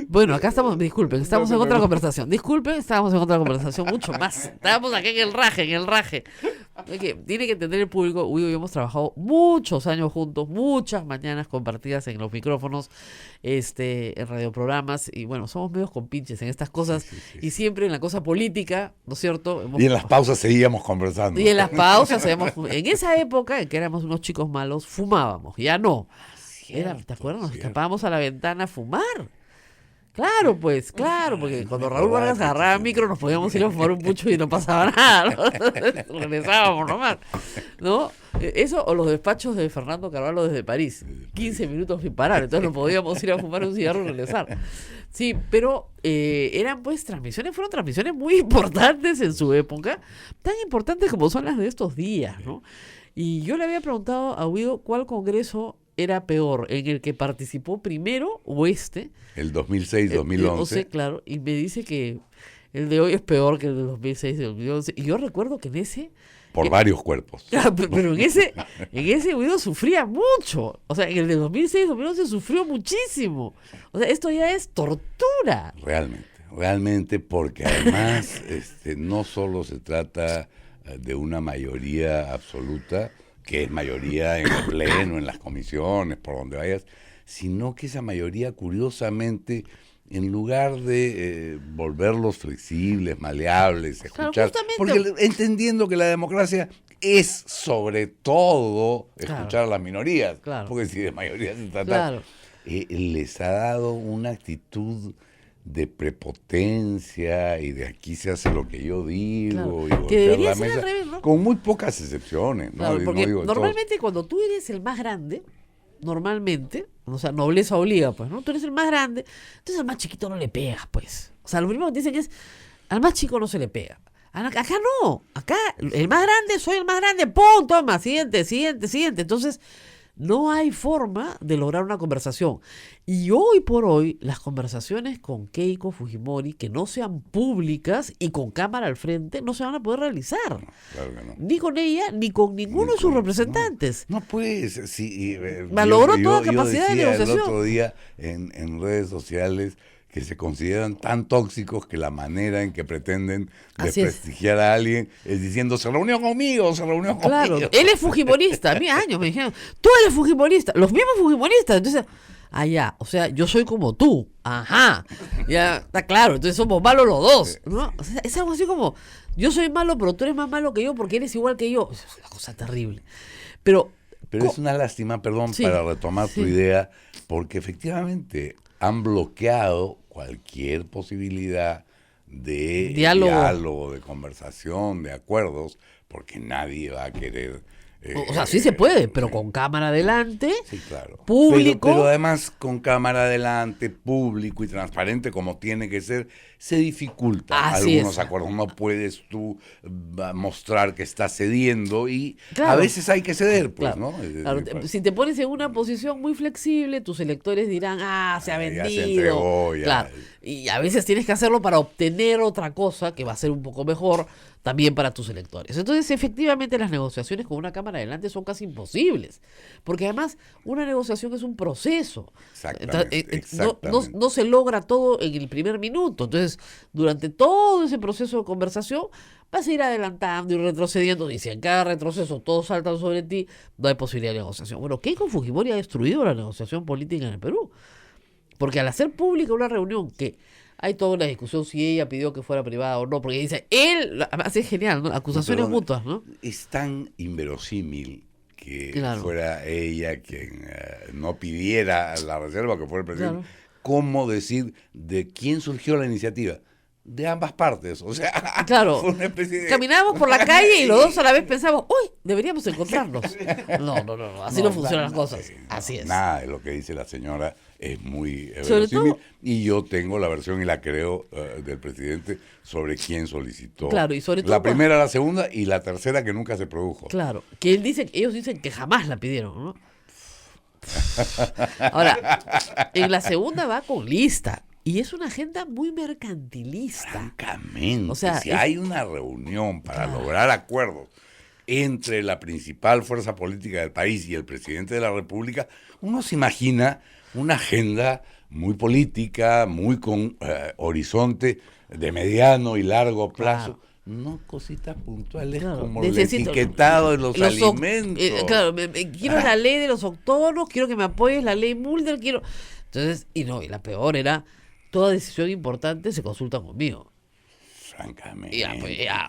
Bueno, acá estamos, disculpen, estamos en otra conversación. Disculpen, estábamos en otra conversación mucho más. Estábamos aquí en el raje. Tiene que entender el público, Hugo y yo hemos trabajado muchos años juntos, muchas mañanas compartidas en los micrófonos, en radioprogramas, y bueno, somos medios compinches en estas cosas, sí. Y siempre en la cosa política, ¿no es cierto? Y en las pausas seguíamos conversando. Y en las pausas, en esa época en que éramos unos chicos malos, fumábamos, ya no. ¿Te acuerdas? Nos escapábamos a la ventana a fumar. Claro, porque cuando Raúl Vargas agarraba el micro nos podíamos ir a fumar un pucho y no pasaba nada, ¿no? Regresábamos nomás, ¿no? Eso o los despachos de Fernando Carvalho desde París, 15 minutos sin parar, entonces no podíamos ir a fumar un cigarro y regresar. Sí, pero fueron transmisiones muy importantes en su época, tan importantes como son las de estos días, ¿no? Y yo le había preguntado a Guido cuál congreso era peor, en el que participó primero o el 2006-2011. Claro, y me dice que el de hoy es peor que el de 2006 y 2011. Y yo recuerdo que en ese... Por varios cuerpos. Claro, pero en ese Guido sufría mucho. O sea, en el de 2006-2011 sufrió muchísimo. O sea, esto ya es tortura. Realmente, porque además no solo se trata de una mayoría absoluta, que es mayoría en el pleno, en las comisiones, por donde vayas, sino que esa mayoría, curiosamente, en lugar de volverlos flexibles, maleables, escuchar, porque entendiendo que la democracia es sobre todo escuchar a las minorías, porque si de mayoría se trata, les ha dado una actitud de prepotencia y de aquí se hace lo que yo digo, y que debería la ser mesa, al revés, ¿no? Con muy pocas excepciones, ¿no? Claro, porque normalmente cuando tú eres el más grande, o sea, nobleza obliga, pues, ¿no? Tú eres el más grande, entonces al más chiquito no le pegas, pues. O sea, lo primero que te dicen es, al más chico no se le pega. Acá no, acá el más grande, soy el más grande, ¡pum! Toma, siguiente. Entonces, no hay forma de lograr una conversación. Y hoy por hoy, las conversaciones con Keiko Fujimori, que no sean públicas y con cámara al frente, no se van a poder realizar. No, claro que no. Ni con ella, ni con ninguno de sus representantes. No, pues, sí. Valoró toda capacidad de decía negociación. El otro día en redes sociales que se consideran tan tóxicos que la manera en que pretenden desprestigiar a alguien es diciendo, se reunió conmigo. Claro, él es fujimorista, a mí años me dijeron, tú eres fujimorista, los mismos fujimoristas, entonces, ya, o sea, yo soy como tú, ajá, ya está claro, entonces somos malos los dos, ¿no? O sea, es algo así como, yo soy malo, pero tú eres más malo que yo porque eres igual que yo, es una cosa terrible, pero es una lástima, perdón, para retomar tu idea, porque efectivamente han bloqueado cualquier posibilidad de diálogo, de conversación, de acuerdos, porque nadie va a querer... o sea, sí se puede, pero con cámara adelante, sí, claro. Público. Pero además con cámara adelante, público y transparente como tiene que ser, se dificulta algunos acuerdos. No puedes tú mostrar que estás cediendo y a veces hay que ceder, pues, ¿no? Si te pones en una posición muy flexible, tus electores dirán, se ha vendido. Ya se entregó, ya. Claro. Y a veces tienes que hacerlo para obtener otra cosa que va a ser un poco mejor también para tus electores. Entonces, efectivamente, las negociaciones con una cámara adelante son casi imposibles, porque además una negociación es un proceso. Exactamente. No se logra todo en el primer minuto. Entonces, durante todo ese proceso de conversación, vas a ir adelantando y retrocediendo, y si en cada retroceso todos saltan sobre ti, no hay posibilidad de negociación. Bueno, Keiko Fujimori ha destruido la negociación política en el Perú, porque al hacer pública una reunión que hay toda una discusión si ella pidió que fuera privada o no, porque dice, además es genial, ¿no? Acusaciones mutuas, ¿no? Es tan inverosímil que fuera ella quien no pidiera la reserva, que fuera el presidente. ¿Cómo decir de quién surgió la iniciativa? De ambas partes, o sea, fue una especie de... Caminábamos por la calle y los dos a la vez pensamos, uy, deberíamos encontrarnos. No, así no funcionan las cosas, así es. Nada de lo que dice la señora es muy verosímil, y yo tengo la versión y la creo del presidente sobre quién solicitó. Claro, y sobre todo la primera, la segunda y la tercera que nunca se produjo. Claro, que ellos dicen que jamás la pidieron, ¿no? Ahora, en la segunda va con lista. Y es una agenda muy mercantilista. Francamente, O sea, si es- hay una reunión para Claro. lograr acuerdos entre la principal fuerza política del país y el presidente de la República, uno se imagina una agenda muy política, muy con horizonte de mediano y largo plazo. Claro. No cositas puntuales Claro, como el necesito- etiquetado de los oc- alimentos. claro, quiero la ley de los octógonos, quiero que me apoyes la ley Mulder, quiero... Entonces, y la peor era, toda decisión importante se consulta conmigo. Francamente.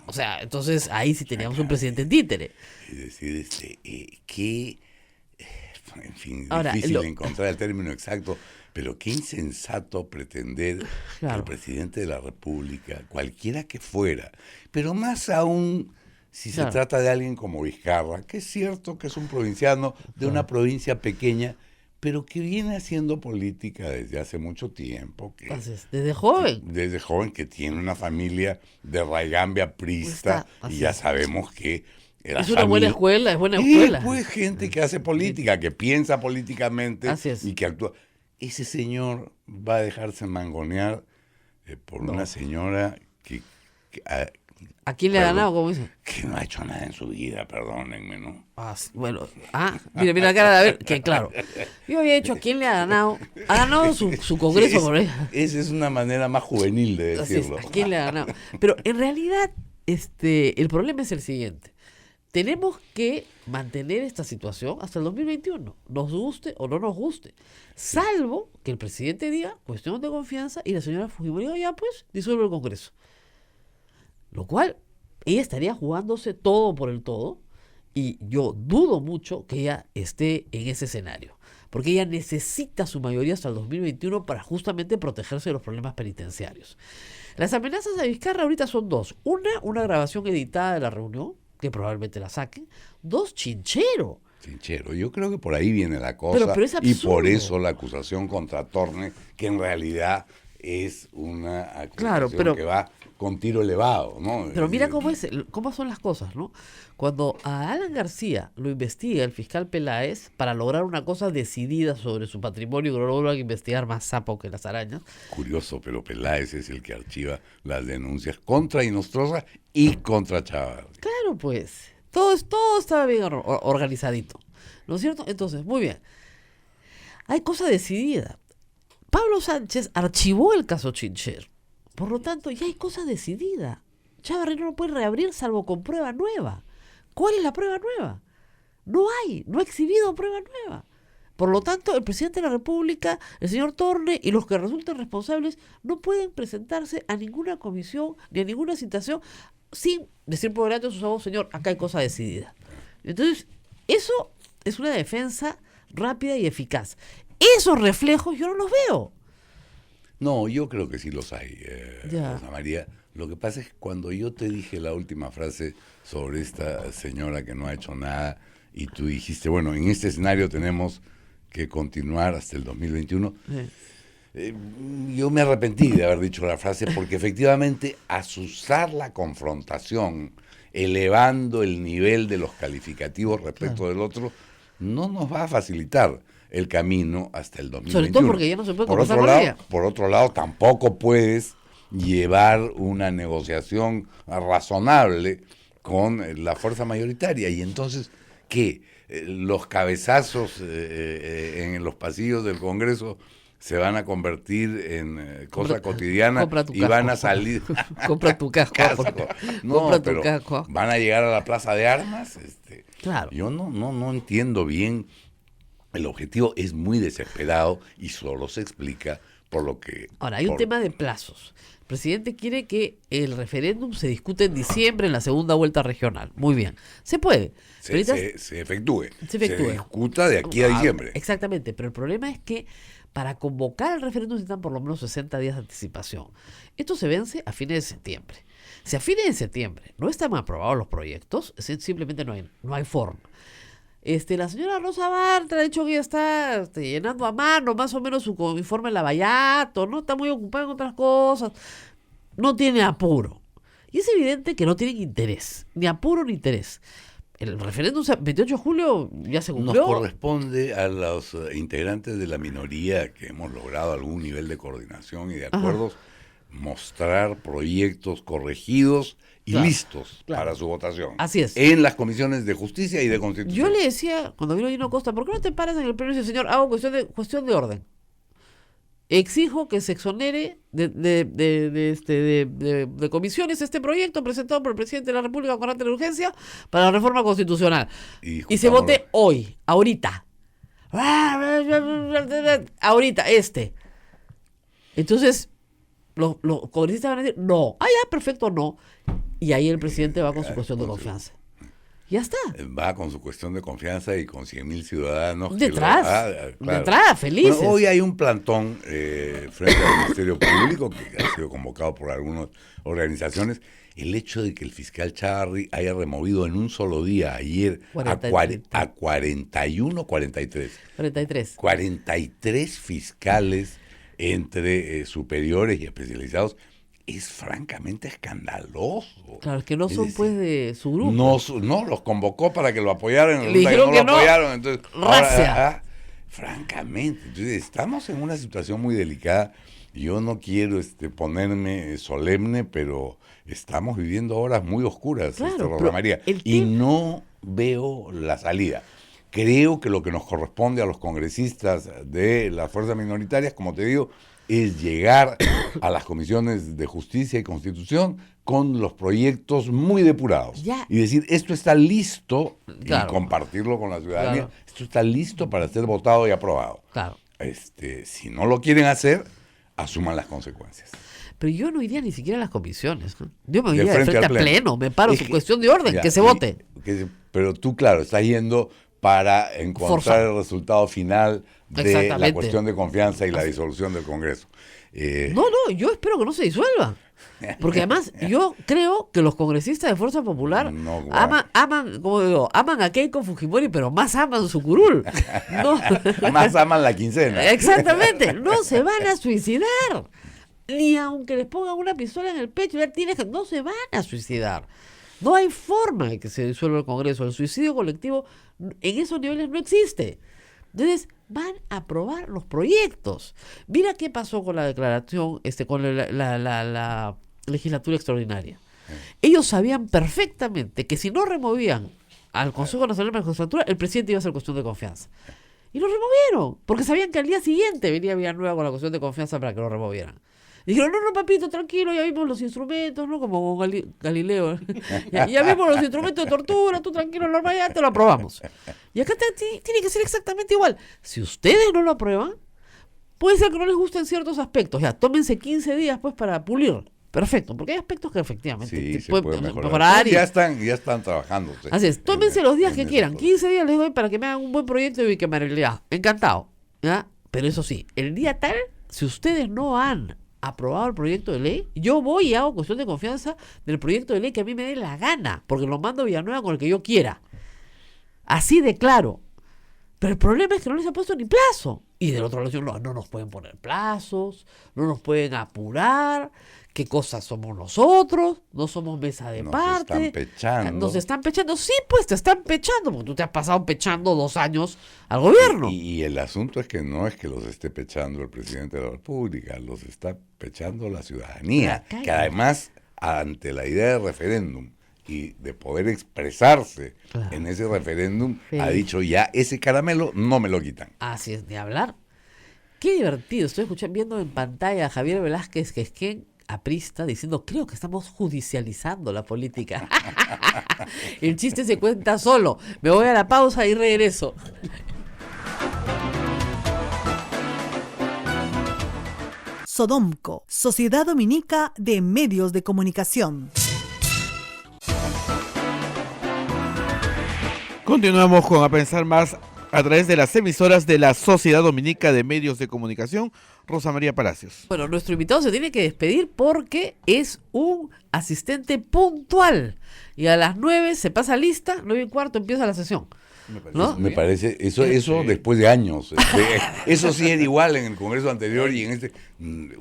O sea, entonces ahí sí teníamos un presidente títere. Es decir, qué, en fin, Ahora, difícil encontrar el término exacto, pero qué insensato pretender que Claro. el presidente de la República, cualquiera que fuera, pero más aún si Claro. se trata de alguien como Vizcarra, que es cierto que es un provinciano de una provincia pequeña, pero que viene haciendo política desde hace mucho tiempo, que Entonces, desde joven. desde joven, que tiene una familia de raigambe aprista, Así y ya es. sabemos que era Es una buena familia- escuela, es buena Sí, escuela. pues gente que hace política, que piensa políticamente Así es. y que actúa. Ese señor va a dejarse mangonear por una señora ¿A quién le ha Perdón. ganado? Como dicen. que no ha hecho nada en su vida, perdónenme, ¿no? Bueno, mira la cara de ver, que claro. Yo había dicho a quién le ha ganado. Ha ganado su congreso Sí, por ahí. esa es una manera más juvenil de Así es, decirlo. ¿a quién le ha ganado? Pero en realidad, el problema es el siguiente. Tenemos que mantener esta situación hasta el 2021, nos guste o no nos guste. Salvo que el presidente diga, cuestión de confianza, y la señora Fujimori diga, ya pues, disuelve el Congreso. Lo cual, ella estaría jugándose todo por el todo, y yo dudo mucho que ella esté en ese escenario. Porque ella necesita su mayoría hasta el 2021 para justamente protegerse de los problemas penitenciarios. Las amenazas a Vizcarra ahorita son dos. Una grabación editada de la reunión, que probablemente la saquen. Dos, chinchero. Sincero, yo creo que por ahí viene la cosa Pero es y por absurdo. eso la acusación contra Torne, que en realidad es una acusación pero- que va con tiro elevado, ¿no? Pero mira decir, cómo son las cosas, ¿no? Cuando a Alan García lo investiga el fiscal Peláez para lograr una cosa decidida sobre su patrimonio, que no lo vuelvan a investigar más sapo que las arañas, curioso, pero Peláez es el que archiva las denuncias contra Inostroza y contra Chávez. claro, pues, todo estaba bien organizadito, ¿no es cierto? Entonces, muy bien. Hay cosa decidida. Pablo Sánchez archivó el caso Chinchero. Por lo tanto, ya hay cosa decidida. Chávarri no puede reabrir salvo con prueba nueva. ¿Cuál es la prueba nueva? No ha exhibido prueba nueva. Por lo tanto, el presidente de la República, el señor Torne y los que resulten responsables no pueden presentarse a ninguna comisión ni a ninguna citación sin decir por delante a sus abogados, señor, acá hay cosa decidida. Entonces, eso es una defensa rápida y eficaz. Esos reflejos yo no los veo. No, yo creo que sí los hay, Ya. Rosa María. Lo que pasa es que cuando yo te dije la última frase sobre esta señora que no ha hecho nada y tú dijiste, bueno, en este escenario tenemos que continuar hasta el 2021, yo me arrepentí de haber dicho la frase porque efectivamente asusar la confrontación, elevando el nivel de los calificativos respecto del otro, no nos va a facilitar el camino hasta el 2021. Sobre todo porque ya no se puede por conversar otro con lado, ella. por otro lado, tampoco puedes llevar una negociación razonable con la fuerza mayoritaria. Y entonces, ¿qué? Los cabezazos en los pasillos del Congreso se van a convertir en cosa cotidiana compra tu y van casco. a salir Compra tu casco. casco. No, Compra tu pero casco. van a llegar a la Plaza de Armas. Claro. Yo no entiendo bien. El objetivo es muy desesperado y solo se explica por lo que... Ahora, hay un por- tema de plazos. El presidente quiere que el referéndum se discute en diciembre en la segunda vuelta regional. Muy bien. Se puede. Se, Pero ahorita- se efectúe. Se efectúe. Se discuta de aquí a diciembre. Exactamente, pero el problema es que para convocar el referéndum necesitan por lo menos 60 días de anticipación. Esto se vence a fines de septiembre. Si a fines de septiembre no están aprobados los proyectos, simplemente no hay forma. La señora Rosa Bartra ha dicho que ella está llenando a mano más o menos su informe Lavallato, ¿no? Está muy ocupada en otras cosas. No tiene apuro. Y es evidente que no tienen interés, ni apuro ni interés. el referéndum 28 de julio ya se Nos cumplió. corresponde a los integrantes de la minoría que hemos logrado algún nivel de coordinación y de acuerdos mostrar proyectos corregidos y Claro, listos claro. para su votación. Así es. En las comisiones de justicia y de constitución. Yo le decía, cuando vino Gino Costa, ¿por qué no te paras en el pleno y dices, señor, hago cuestión de orden? Exijo que se exonere de comisiones este proyecto presentado por el presidente de la República con carácter de urgencia para la reforma constitucional. Y se discutámoslo. vote hoy, ahorita. Ahorita, Entonces, los congresistas van a decir, no. Ah, ya, perfecto, no. Y ahí el presidente va con su cuestión de confianza. Ya está. Va con su cuestión de confianza y con 100.000 ciudadanos. Detrás, claro. detrás, felices. Bueno, hoy hay un plantón frente al Ministerio Público que ha sido convocado por algunas organizaciones. El hecho de que el fiscal Chávarri haya removido en un solo día ayer a 41, 43. 43. 43 fiscales entre superiores y especializados es francamente escandaloso. Claro, es que no Es son decir, pues de su grupo. No, los convocó para que lo apoyaran, Le resulta dijeron no que lo no. apoyaron, entonces Racia. francamente, entonces estamos en una situación muy delicada. Yo no quiero ponerme solemne, pero estamos viviendo horas muy oscuras, Claro, Rosa pero María, el y tema- no veo la salida. Creo que lo que nos corresponde a los congresistas de las fuerzas minoritarias, como te digo, es llegar a las comisiones de justicia y constitución con los proyectos muy depurados. Ya. Y decir, esto está listo, Claro. y compartirlo con la ciudadanía, Claro. esto está listo para ser votado y aprobado. Claro. Si no lo quieren hacer, asuman las consecuencias. Pero yo no iría ni siquiera a las comisiones, ¿no? Yo me Del iría de frente al a pleno, me paro, Es su que- cuestión de orden, ya, que se y- vote. pero tú, claro, estás yendo para encontrar Forzar. el resultado final de la Exactamente. cuestión de confianza y la disolución del Congreso. No, yo espero que no se disuelva. Porque además yo creo que los congresistas de Fuerza Popular No, guau. aman, como digo, aman a Keiko Fujimori, pero más aman su curul. No. Más aman la quincena. Exactamente, no se van a suicidar. Ni aunque les pongan una pistola en el pecho, no se van a suicidar. No hay forma de que se disuelva el Congreso. El suicidio colectivo en esos niveles no existe. Entonces, van a aprobar los proyectos. Mira qué pasó con la declaración, con la legislatura extraordinaria. Ellos sabían perfectamente que si no removían al Consejo Nacional de la Magistratura, el presidente iba a hacer cuestión de confianza. Y lo removieron, porque sabían que al día siguiente venía Villanueva con la cuestión de confianza para que lo removieran. Dijeron, no, papito, tranquilo, ya vimos los instrumentos, ¿no? Como con Galileo. ya vimos los instrumentos de tortura, tú tranquilo, normal, ya te lo aprobamos. Y acá tiene que ser exactamente igual. Si ustedes no lo aprueban, puede ser que no les gusten ciertos aspectos. Ya, tómense 15 días pues para pulir. Perfecto, porque hay aspectos que efectivamente Sí, se pueden puede mejorar. mejorar. Ya están trabajando. Así es, tómense los días en que esa quieran. cosa. 15 días les doy para que me hagan un buen proyecto de bicameralidad. Encantado. ¿Ya? Pero eso sí, el día tal, si ustedes no han aprobado el proyecto de ley, yo voy y hago cuestión de confianza del proyecto de ley que a mí me dé la gana, porque lo mando a Villanueva con el que yo quiera. Así de claro. Pero el problema es que no les ha puesto ni plazo. Y del otro lado, no nos pueden poner plazos, no nos pueden apurar, qué cosas somos nosotros, no somos mesa de Nos parte. están pechando. Nos están pechando. Sí, pues te están pechando, porque tú te has pasado pechando 2 años al gobierno. Y el asunto es que no es que los esté pechando el presidente de la República, los está pechando la ciudadanía, La calle. que además, ante la idea de referéndum y de poder expresarse Claro. en ese referéndum, Sí. ha dicho ya, ese caramelo no me lo quitan. Así es, de hablar. Qué divertido. Estoy viendo en pantalla a Javier Velázquez Quesquén, aprista, diciendo, creo que estamos judicializando la política. El chiste se cuenta solo. Me voy a la pausa y regreso. Sodomco, Sociedad Dominica de Medios de Comunicación. Continuamos con A Pensar Más a través de las emisoras de la Sociedad Dominica de Medios de Comunicación. Rosa María Palacios. Bueno, nuestro invitado se tiene que despedir porque es un asistente puntual. Y a las 9 se pasa lista, 9:15 empieza la sesión. ¿No? Me parece, eso después de años. Eso sí era igual en el Congreso anterior y en este.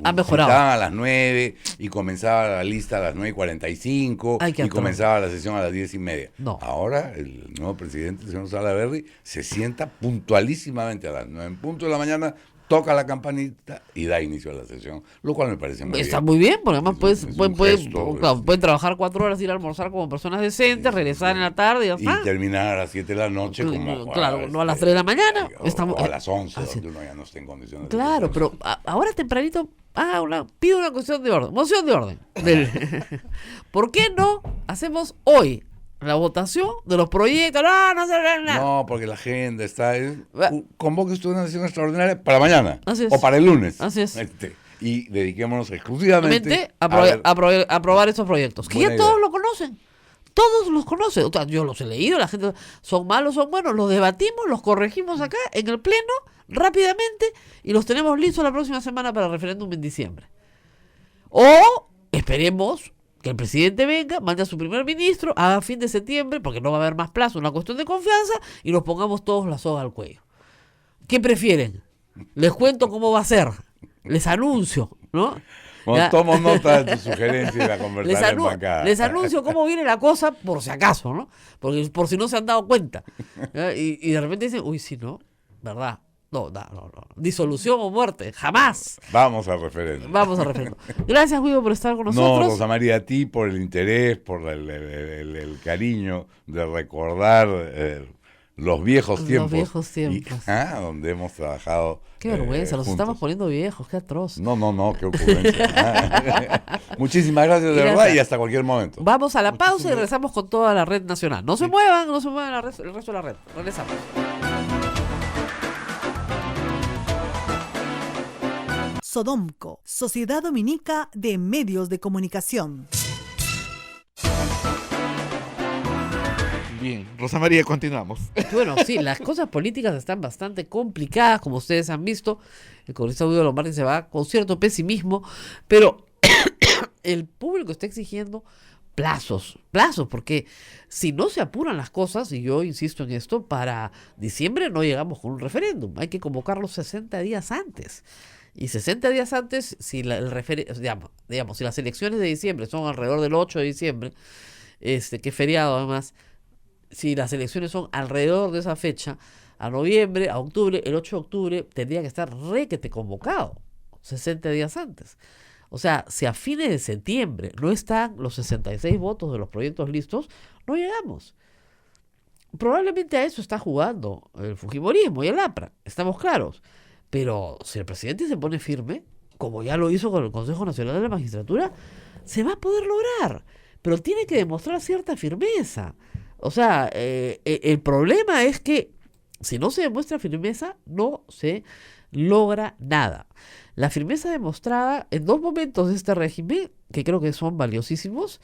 Ha mejorado. Estaban a las 9 y comenzaba la lista a las 9:45 y comenzaba la sesión a las 10:30. No. Ahora el nuevo presidente, el señor Salaverry, se sienta puntualísite a las 9 en punto de la mañana, toca la campanita y da inicio a la sesión, lo cual me parece muy bien. Está muy bien, porque además gesto, pueden trabajar 4 horas, ir a almorzar como personas decentes, regresar en la tarde y y terminar a las 7 de la noche como... Claro, no a las 3 de la mañana. O a las 11, donde uno ya no está en condiciones. Claro, pero ahora tempranito pido una cuestión de orden, moción de orden. ¿Por qué no hacemos hoy la votación de los proyectos? No se ve nada. No, porque la agenda está... Convoque usted una sesión extraordinaria para mañana. Así es. O para el lunes. Así es. Y dediquémonos exclusivamente a aprobar esos proyectos. Que ya todos lo conocen. Todos los conocen. O sea, yo los he leído, la gente... Son malos, son buenos. Los debatimos, los corregimos acá en el pleno rápidamente y los tenemos listos la próxima semana para el referéndum en diciembre. O esperemos que el presidente venga, mande a su primer ministro, haga fin de septiembre, porque no va a haber más plazo, una cuestión de confianza, y nos pongamos todos la soga al cuello. ¿Qué prefieren? Les cuento cómo va a ser. Les anuncio, ¿no? Bueno, tomo nota de tu sugerencia y la conversaremos acá. Les anuncio cómo viene la cosa, por si acaso, ¿no? Porque por si no se han dado cuenta. Y de repente dicen, uy, sí, ¿no? ¿Verdad? No. Disolución o muerte, jamás. Vamos al referéndum. Gracias, Guido, por estar con nosotros. No, Rosa María, a ti por el interés, por el cariño de recordar los viejos tiempos. Los viejos tiempos. Donde hemos trabajado. Qué vergüenza, nos juntos. estamos poniendo viejos, qué atroz. No, qué ocurrencia. Muchísimas gracias, de verdad, y hasta cualquier momento. Vamos a la pausa y regresamos con toda la red nacional. No se muevan el resto de la red. Regresamos. Sodomco, Sociedad Dominica de Medios de Comunicación. Bien, Rosa María, continuamos. Bueno, sí, las cosas políticas están bastante complicadas, como ustedes han visto. El congresista Guido Lombardi se va con cierto pesimismo, pero el público está exigiendo plazos, porque si no se apuran las cosas, y yo insisto en esto, para diciembre no llegamos con un referéndum, hay que convocarlo 60 días antes. Y 60 días antes, si digamos, si las elecciones de diciembre son alrededor del 8 de diciembre, que es feriado además, si las elecciones son alrededor de esa fecha, a noviembre, a octubre, el 8 de octubre tendría que estar requete convocado, 60 días antes. O sea, si a fines de septiembre no están los 66 votos de los proyectos listos, no llegamos. Probablemente a eso está jugando el fujimorismo y el APRA, estamos claros. Pero si el presidente se pone firme, como ya lo hizo con el Consejo Nacional de la Magistratura, se va a poder lograr. Pero tiene que demostrar cierta firmeza. O sea, el problema es que si no se demuestra firmeza, no se logra nada. La firmeza demostrada en 2 momentos de este régimen, que creo que son valiosísimos,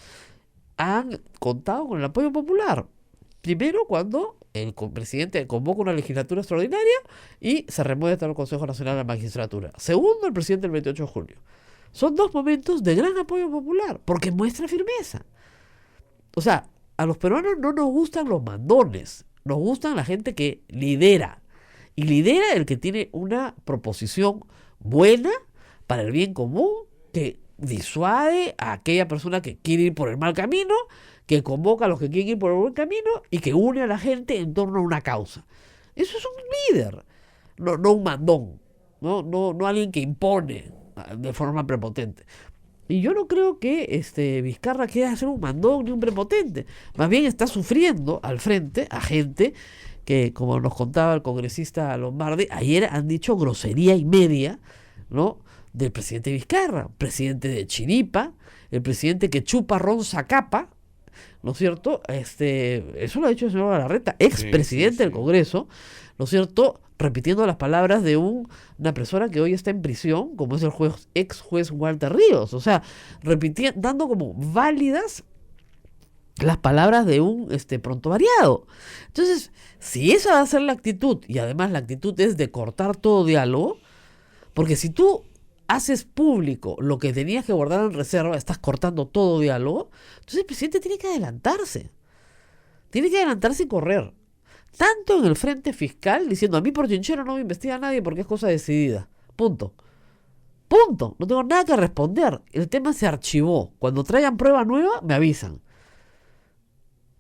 han contado con el apoyo popular. Primero, cuando el presidente convoca una legislatura extraordinaria y se remueve todo el Consejo Nacional de la Magistratura. Segundo, el presidente el 28 de julio. Son 2 momentos de gran apoyo popular, porque muestra firmeza. O sea, a los peruanos no nos gustan los mandones, nos gustan la gente que lidera. Y lidera el que tiene una proposición buena para el bien común, que disuade a aquella persona que quiere ir por el mal camino, que convoca a los que quieren ir por el buen camino y que une a la gente en torno a una causa. Eso es un líder, no un mandón, no alguien que impone de forma prepotente. Y yo no creo que Vizcarra quiera ser un mandón ni un prepotente. Más bien está sufriendo al frente a gente que, como nos contaba el congresista Lombardi, ayer han dicho grosería y media, ¿no?, del presidente Vizcarra, presidente de Chiripa, el presidente que chupa ron Zacapa, ¿no es cierto? Eso lo ha dicho el señor Galarreta, expresidente del Congreso, ¿no es cierto?, repitiendo las palabras de una persona que hoy está en prisión, como es el ex juez Walter Ríos, o sea, dando como válidas las palabras de un pronto variado. Entonces, si esa va a ser la actitud, y además la actitud es de cortar todo diálogo, porque si tú haces público lo que tenías que guardar en reserva, estás cortando todo diálogo, entonces el presidente tiene que adelantarse. Tiene que adelantarse y correr. Tanto en el frente fiscal, diciendo, a mí por chinchero no me investiga nadie porque es cosa decidida. Punto. Punto. No tengo nada que responder. El tema se archivó. Cuando traigan prueba nueva, me avisan.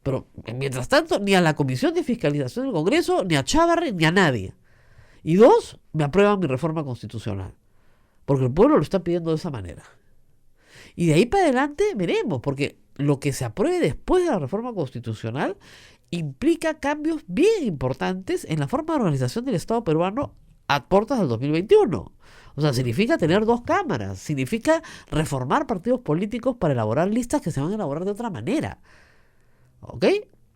Pero, mientras tanto, ni a la Comisión de Fiscalización del Congreso, ni a Chávarri, ni a nadie. Y 2, me aprueban mi reforma constitucional. Porque el pueblo lo está pidiendo de esa manera. Y de ahí para adelante veremos, porque lo que se apruebe después de la reforma constitucional implica cambios bien importantes en la forma de organización del Estado peruano a puertas del 2021. O sea, significa tener 2 cámaras, significa reformar partidos políticos para elaborar listas que se van a elaborar de otra manera. ¿Ok?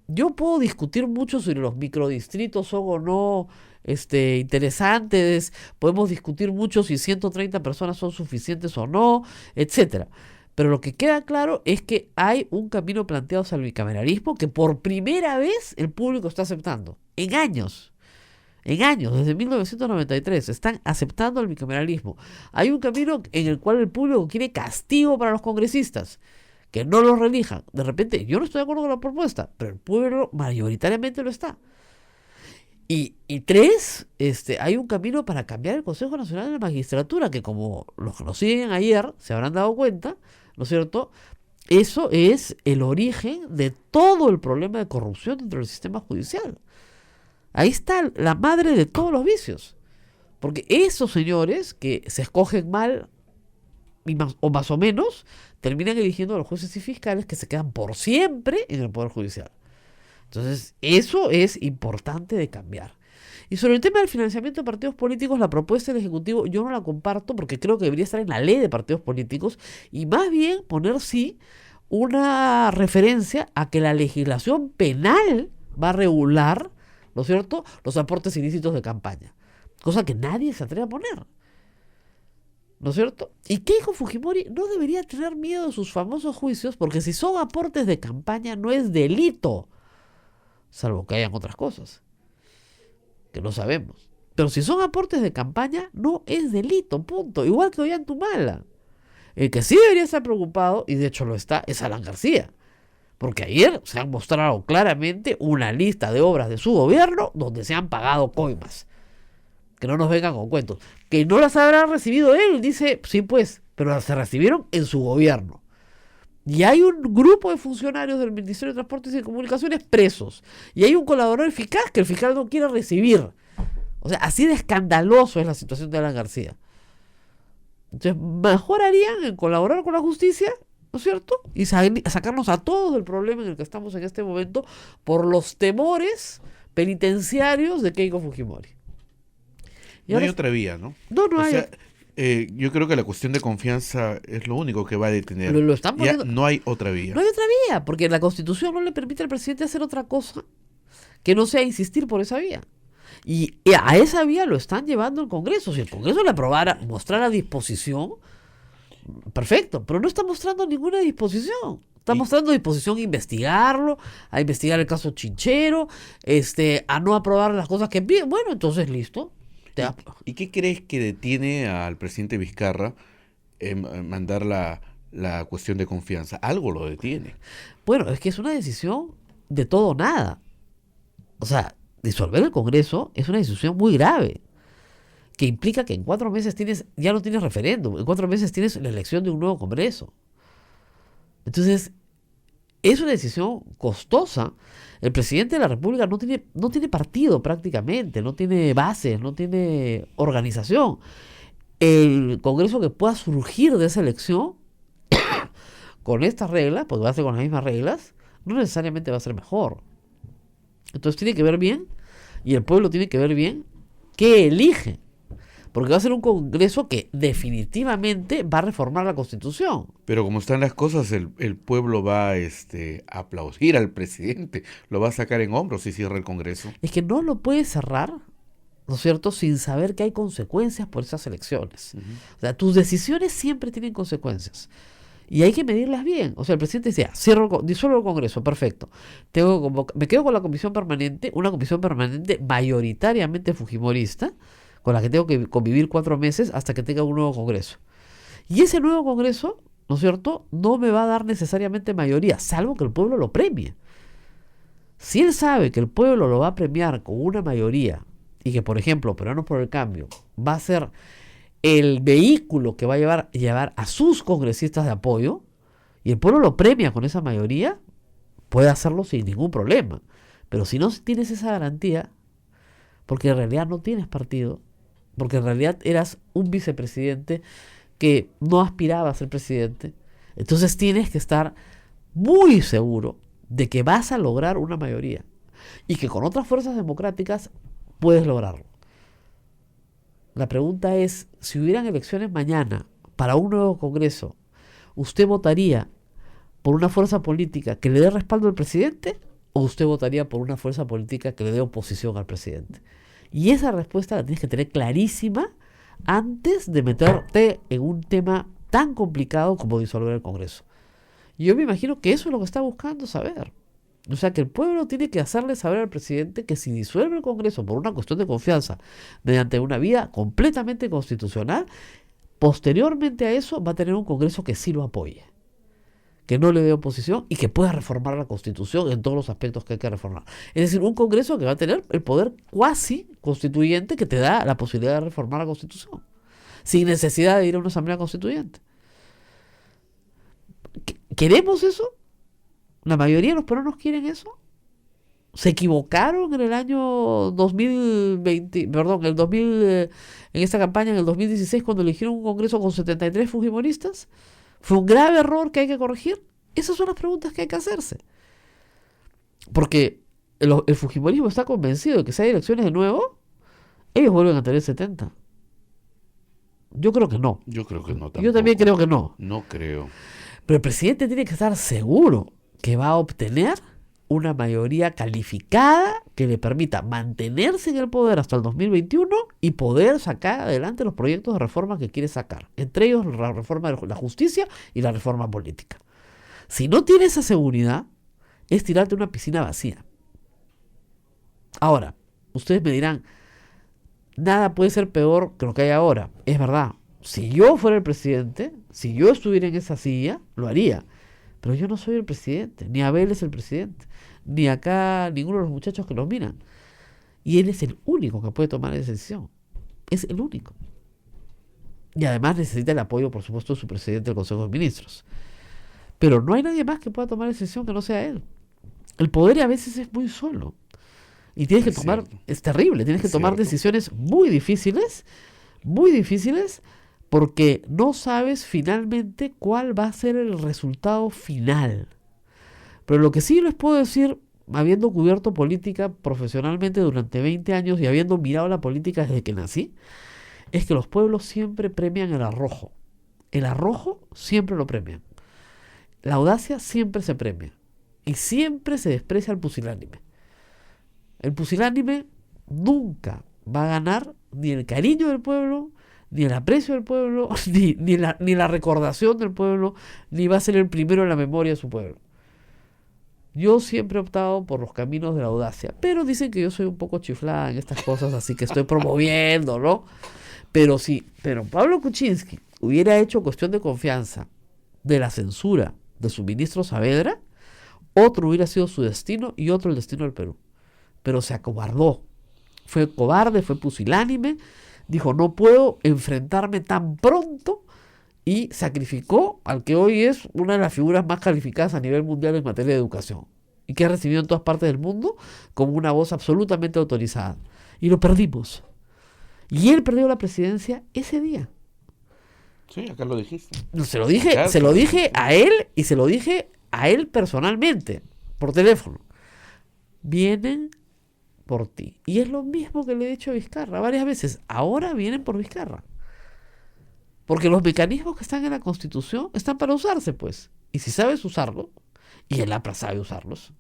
Yo puedo discutir mucho sobre los microdistritos son o no interesantes, podemos discutir mucho si 130 personas son suficientes o no, etcétera. Pero lo que queda claro es que hay un camino planteado hacia el bicameralismo que por primera vez el público está aceptando. En años, desde 1993, están aceptando el bicameralismo. Hay un camino en el cual el público quiere castigo para los congresistas, que no los reelijan. De repente, yo no estoy de acuerdo con la propuesta, pero el pueblo mayoritariamente lo está. Y 3, hay un camino para cambiar el Consejo Nacional de la Magistratura, que como los que nos siguen ayer se habrán dado cuenta, ¿no es cierto? Eso es el origen de todo el problema de corrupción dentro del sistema judicial. Ahí está la madre de todos los vicios. Porque esos señores que se escogen mal o más o menos, terminan eligiendo a los jueces y fiscales que se quedan por siempre en el Poder Judicial. Entonces, eso es importante de cambiar. Y sobre el tema del financiamiento de partidos políticos, la propuesta del Ejecutivo yo no la comparto porque creo que debería estar en la ley de partidos políticos y más bien poner sí una referencia a que la legislación penal va a regular, ¿no es cierto?, los aportes ilícitos de campaña. Cosa que nadie se atreve a poner. ¿No es cierto? Y Keiko Fujimori no debería tener miedo de sus famosos juicios porque si son aportes de campaña no es delito. Salvo que hayan otras cosas que no sabemos. Pero si son aportes de campaña, no es delito, punto. Igual que Ollantumala. El que sí debería estar preocupado, y de hecho lo está, es Alan García. Porque ayer se han mostrado claramente una lista de obras de su gobierno donde se han pagado coimas. Que no nos vengan con cuentos. Que no las habrá recibido él, dice, sí pues, pero se recibieron en su gobierno. Y hay un grupo de funcionarios del Ministerio de Transportes y Comunicaciones presos. Y hay un colaborador eficaz que el fiscal no quiere recibir. O sea, así de escandaloso es la situación de Alan García. Entonces, mejor harían en colaborar con la justicia, ¿no es cierto? Y sacarnos a todos del problema en el que estamos en este momento por los temores penitenciarios de Keiko Fujimori. No hay otra vía, ¿no? No hay. O sea, yo creo que la cuestión de confianza es lo único que va a detener. Lo están poniendo. Ya no hay otra vía. No hay otra vía, porque la Constitución no le permite al presidente hacer otra cosa que no sea insistir por esa vía. Y a esa vía lo están llevando el Congreso. Si el Congreso le aprobara, mostrara disposición, perfecto, pero no está mostrando ninguna disposición. Está mostrando disposición a investigarlo, a investigar el caso Chinchero, a no aprobar las cosas que pide. Bueno, entonces listo. ¿Y qué crees que detiene al presidente Vizcarra en mandar la cuestión de confianza? Algo lo detiene. Bueno, es que es una decisión de todo o nada. O sea, disolver el Congreso es una decisión muy grave, que implica que en 4 meses ya no tienes referéndum, en 4 meses tienes la elección de un nuevo Congreso. Entonces, es una decisión costosa. El presidente de la República no tiene partido prácticamente, no tiene bases, no tiene organización. El Congreso que pueda surgir de esa elección con estas reglas, pues va a ser con las mismas reglas, no necesariamente va a ser mejor. Entonces tiene que ver bien, y el pueblo tiene que ver bien, qué elige. Porque va a ser un Congreso que definitivamente va a reformar la Constitución. Pero como están las cosas, el pueblo va a aplaudir al presidente, lo va a sacar en hombros si cierra el Congreso. Es que no lo puede cerrar, ¿no es cierto?, sin saber que hay consecuencias por esas elecciones. Uh-huh. O sea, tus decisiones siempre tienen consecuencias. Y hay que medirlas bien. O sea, el presidente decía, disuelvo el Congreso, perfecto. Me quedo con la comisión permanente, una comisión permanente mayoritariamente fujimorista, con la que tengo que convivir 4 meses hasta que tenga un nuevo Congreso. Y ese nuevo Congreso, ¿no es cierto?, no me va a dar necesariamente mayoría, salvo que el pueblo lo premie. Si él sabe que el pueblo lo va a premiar con una mayoría y que, por ejemplo, Peruanos por el Cambio va a ser el vehículo que va a llevar a sus congresistas de apoyo, y el pueblo lo premia con esa mayoría, puede hacerlo sin ningún problema. Pero si no tienes esa garantía, porque en realidad no tienes partido, porque en realidad eras un vicepresidente que no aspiraba a ser presidente, entonces tienes que estar muy seguro de que vas a lograr una mayoría y que con otras fuerzas democráticas puedes lograrlo. La pregunta es, si hubieran elecciones mañana para un nuevo Congreso, ¿usted votaría por una fuerza política que le dé respaldo al presidente o usted votaría por una fuerza política que le dé oposición al presidente? Y esa respuesta la tienes que tener clarísima antes de meterte en un tema tan complicado como disolver el Congreso. Y yo me imagino que eso es lo que está buscando saber. O sea, que el pueblo tiene que hacerle saber al presidente que si disuelve el Congreso por una cuestión de confianza, mediante una vía completamente constitucional, posteriormente a eso va a tener un Congreso que sí lo apoye, que no le dé oposición y que pueda reformar la Constitución en todos los aspectos que hay que reformar. Es decir, un Congreso que va a tener el poder cuasi constituyente que te da la posibilidad de reformar la Constitución, sin necesidad de ir a una asamblea constituyente. ¿Queremos eso? ¿La mayoría de los peruanos quieren eso? ¿Se equivocaron en el año 2020, perdón, en esta campaña en el 2016 cuando eligieron un Congreso con 73 fujimoristas? ¿Fue un grave error que hay que corregir? Esas son las preguntas que hay que hacerse. Porque el fujimorismo está convencido de que si hay elecciones de nuevo, ellos vuelven a tener 70. Yo creo que no. Yo creo que no tampoco. Yo también creo que no. No creo. Pero el presidente tiene que estar seguro que va a obtener una mayoría calificada que le permita mantenerse en el poder hasta el 2021 y poder sacar adelante los proyectos de reforma que quiere sacar, entre ellos la reforma de la justicia y la reforma política. Si no tiene esa seguridad, es tirarte a una piscina vacía. Ahora, ustedes me dirán, nada puede ser peor que lo que hay ahora. Es verdad, si yo fuera el presidente, si yo estuviera en esa silla, lo haría. Pero yo no soy el presidente, ni Abel es el presidente, ni acá ninguno de los muchachos que los miran. Y él es el único que puede tomar esa decisión. Es el único. Y además necesita el apoyo, por supuesto, de su presidente del Consejo de Ministros. Pero no hay nadie más que pueda tomar esa decisión que no sea él. El poder a veces es muy solo. Y tienes que tomar, es terrible, tienes que tomar decisiones muy difíciles, porque no sabes finalmente cuál va a ser el resultado final. Pero lo que sí les puedo decir, habiendo cubierto política profesionalmente durante 20 años y habiendo mirado la política desde que nací, es que los pueblos siempre premian el arrojo. El arrojo siempre lo premian. La audacia siempre se premia. Y siempre se desprecia al pusilánime. El pusilánime nunca va a ganar ni el cariño del pueblo, ni el aprecio del pueblo, ni la recordación del pueblo, ni va a ser el primero en la memoria de su pueblo. Yo siempre he optado por los caminos de la audacia, pero dicen que yo soy un poco chiflada en estas cosas, así que estoy promoviendo, ¿no? Pero Pablo Kuczynski hubiera hecho cuestión de confianza de la censura de su ministro Saavedra, otro hubiera sido su destino y otro el destino del Perú. Pero se acobardó, fue cobarde, fue pusilánime, dijo no puedo enfrentarme tan pronto y sacrificó al que hoy es una de las figuras más calificadas a nivel mundial en materia de educación y que ha recibido en todas partes del mundo como una voz absolutamente autorizada. Y lo perdimos. Y él perdió la presidencia ese día. Sí, acá lo dijiste. Se lo dije a él y se lo dije a él personalmente, por teléfono. Vienen por ti. Y es lo mismo que le he dicho a Vizcarra varias veces. Ahora vienen por Vizcarra. Porque los mecanismos que están en la Constitución están para usarse, pues. Y si sabes usarlo, y el APRA sabe usarlos,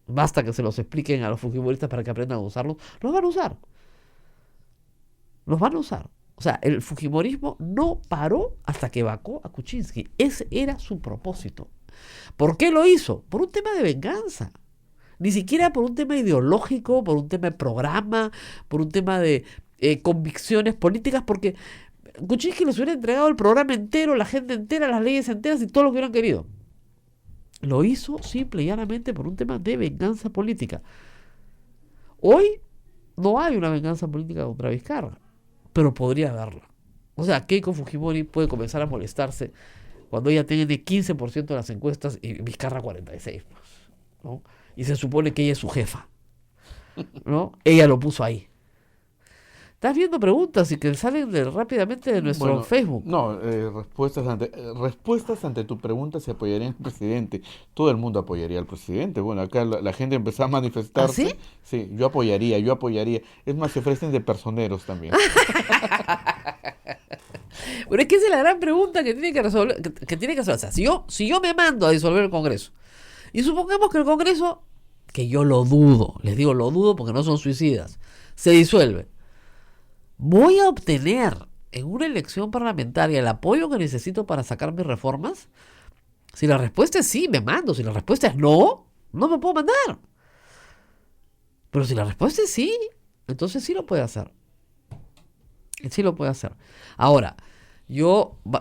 basta que se los expliquen a los fujimoristas para que aprendan a usarlos, los van a usar. Los van a usar. O sea, el fujimorismo no paró hasta que vacó a Kuczynski. Ese era su propósito. ¿Por qué lo hizo? Por un tema de venganza. Ni siquiera por un tema ideológico, por un tema de programa, por un tema de convicciones políticas, porque Kuczynski les hubiera entregado el programa entero, la agenda entera, las leyes enteras y todo lo que hubieran querido. Lo hizo simple y llanamente por un tema de venganza política. Hoy no hay una venganza política contra Vizcarra, pero podría haberla. O sea, Keiko Fujimori puede comenzar a molestarse cuando ella tiene 15% de las encuestas y Vizcarra 46%, ¿no? Y se supone que ella es su jefa, ¿no? Ella lo puso ahí. Estás viendo preguntas y que salen rápidamente de nuestro Facebook. No, respuestas ante tu pregunta si apoyarían al presidente. Todo el mundo apoyaría al presidente. Bueno, acá la gente empezó a manifestarse. ¿Ah, sí? Sí, yo apoyaría. Es más, se ofrecen de personeros también. Pero es que esa es la gran pregunta que tiene que resolver. Que tiene que resolver. O sea, si yo me mando a disolver el Congreso, y supongamos que el Congreso, que yo lo dudo, les digo lo dudo porque no son suicidas, se disuelve, ¿voy a obtener en una elección parlamentaria el apoyo que necesito para sacar mis reformas? Si la respuesta es sí, me mando. Si la respuesta es no, no me puedo mandar. Pero si la respuesta es sí, entonces sí lo puede hacer. Sí lo puede hacer. Ahora,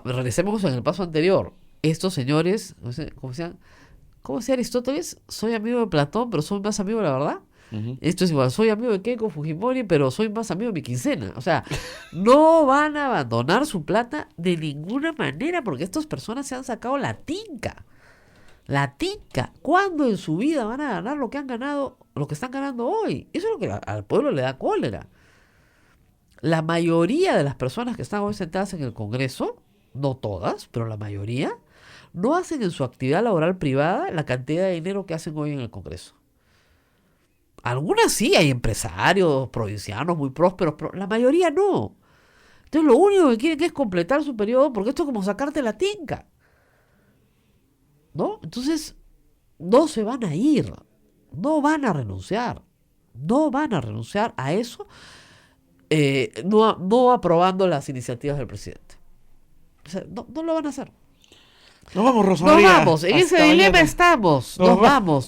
regresemos en el paso anterior. Estos señores, no sé, ¿cómo decía Aristóteles? Soy amigo de Platón, pero soy más amigo de la verdad. Uh-huh. Esto es igual, soy amigo de Keiko Fujimori, pero soy más amigo de mi quincena. O sea, no van a abandonar su plata de ninguna manera, porque estas personas se han sacado la tinca. La tinca. ¿Cuándo en su vida van a ganar lo que han ganado, lo que están ganando hoy? Eso es lo que al pueblo le da cólera. La mayoría de las personas que están hoy sentadas en el Congreso, no todas, pero la mayoría, no hacen en su actividad laboral privada la cantidad de dinero que hacen hoy en el Congreso. Algunas sí, hay empresarios provincianos muy prósperos, pero la mayoría no. Entonces lo único que quieren es completar su periodo, porque esto es como sacarte la tinca, ¿no? Entonces no se van a ir, no van a renunciar a eso, no aprobando las iniciativas del presidente. O sea, no lo van a hacer. Nos vamos, Rosario. Nos vamos, en ese dilema estamos. Nos vamos.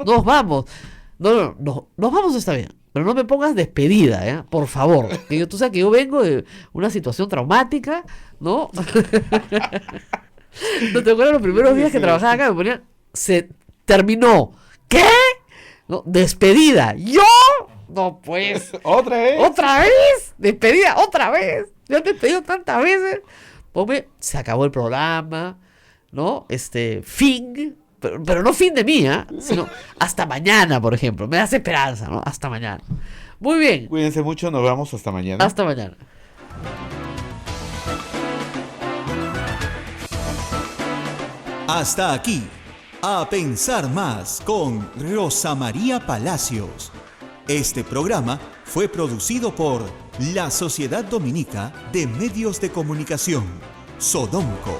No, nos vamos, está bien. Pero no me pongas despedida, por favor. Tú sabes que yo vengo de una situación traumática, ¿no? ¿No te acuerdas los primeros días que trabajaba acá? Me ponían, se terminó. ¿Qué? No, despedida. ¿Yo? No, pues. ¿Otra vez? ¿Otra vez? ¿Despedida? ¿Otra vez? Ya te he despedido tantas veces. Pues se acabó el programa, ¿no? Fin. Pero no fin de mí, sino hasta mañana, por ejemplo. Me das esperanza, ¿no? Hasta mañana. Muy bien. Cuídense mucho, nos vemos hasta mañana. Hasta mañana. Hasta aquí, A Pensar Más con Rosa María Palacios. Este programa fue producido por la Sociedad Dominica de Medios de Comunicación, Sodomco.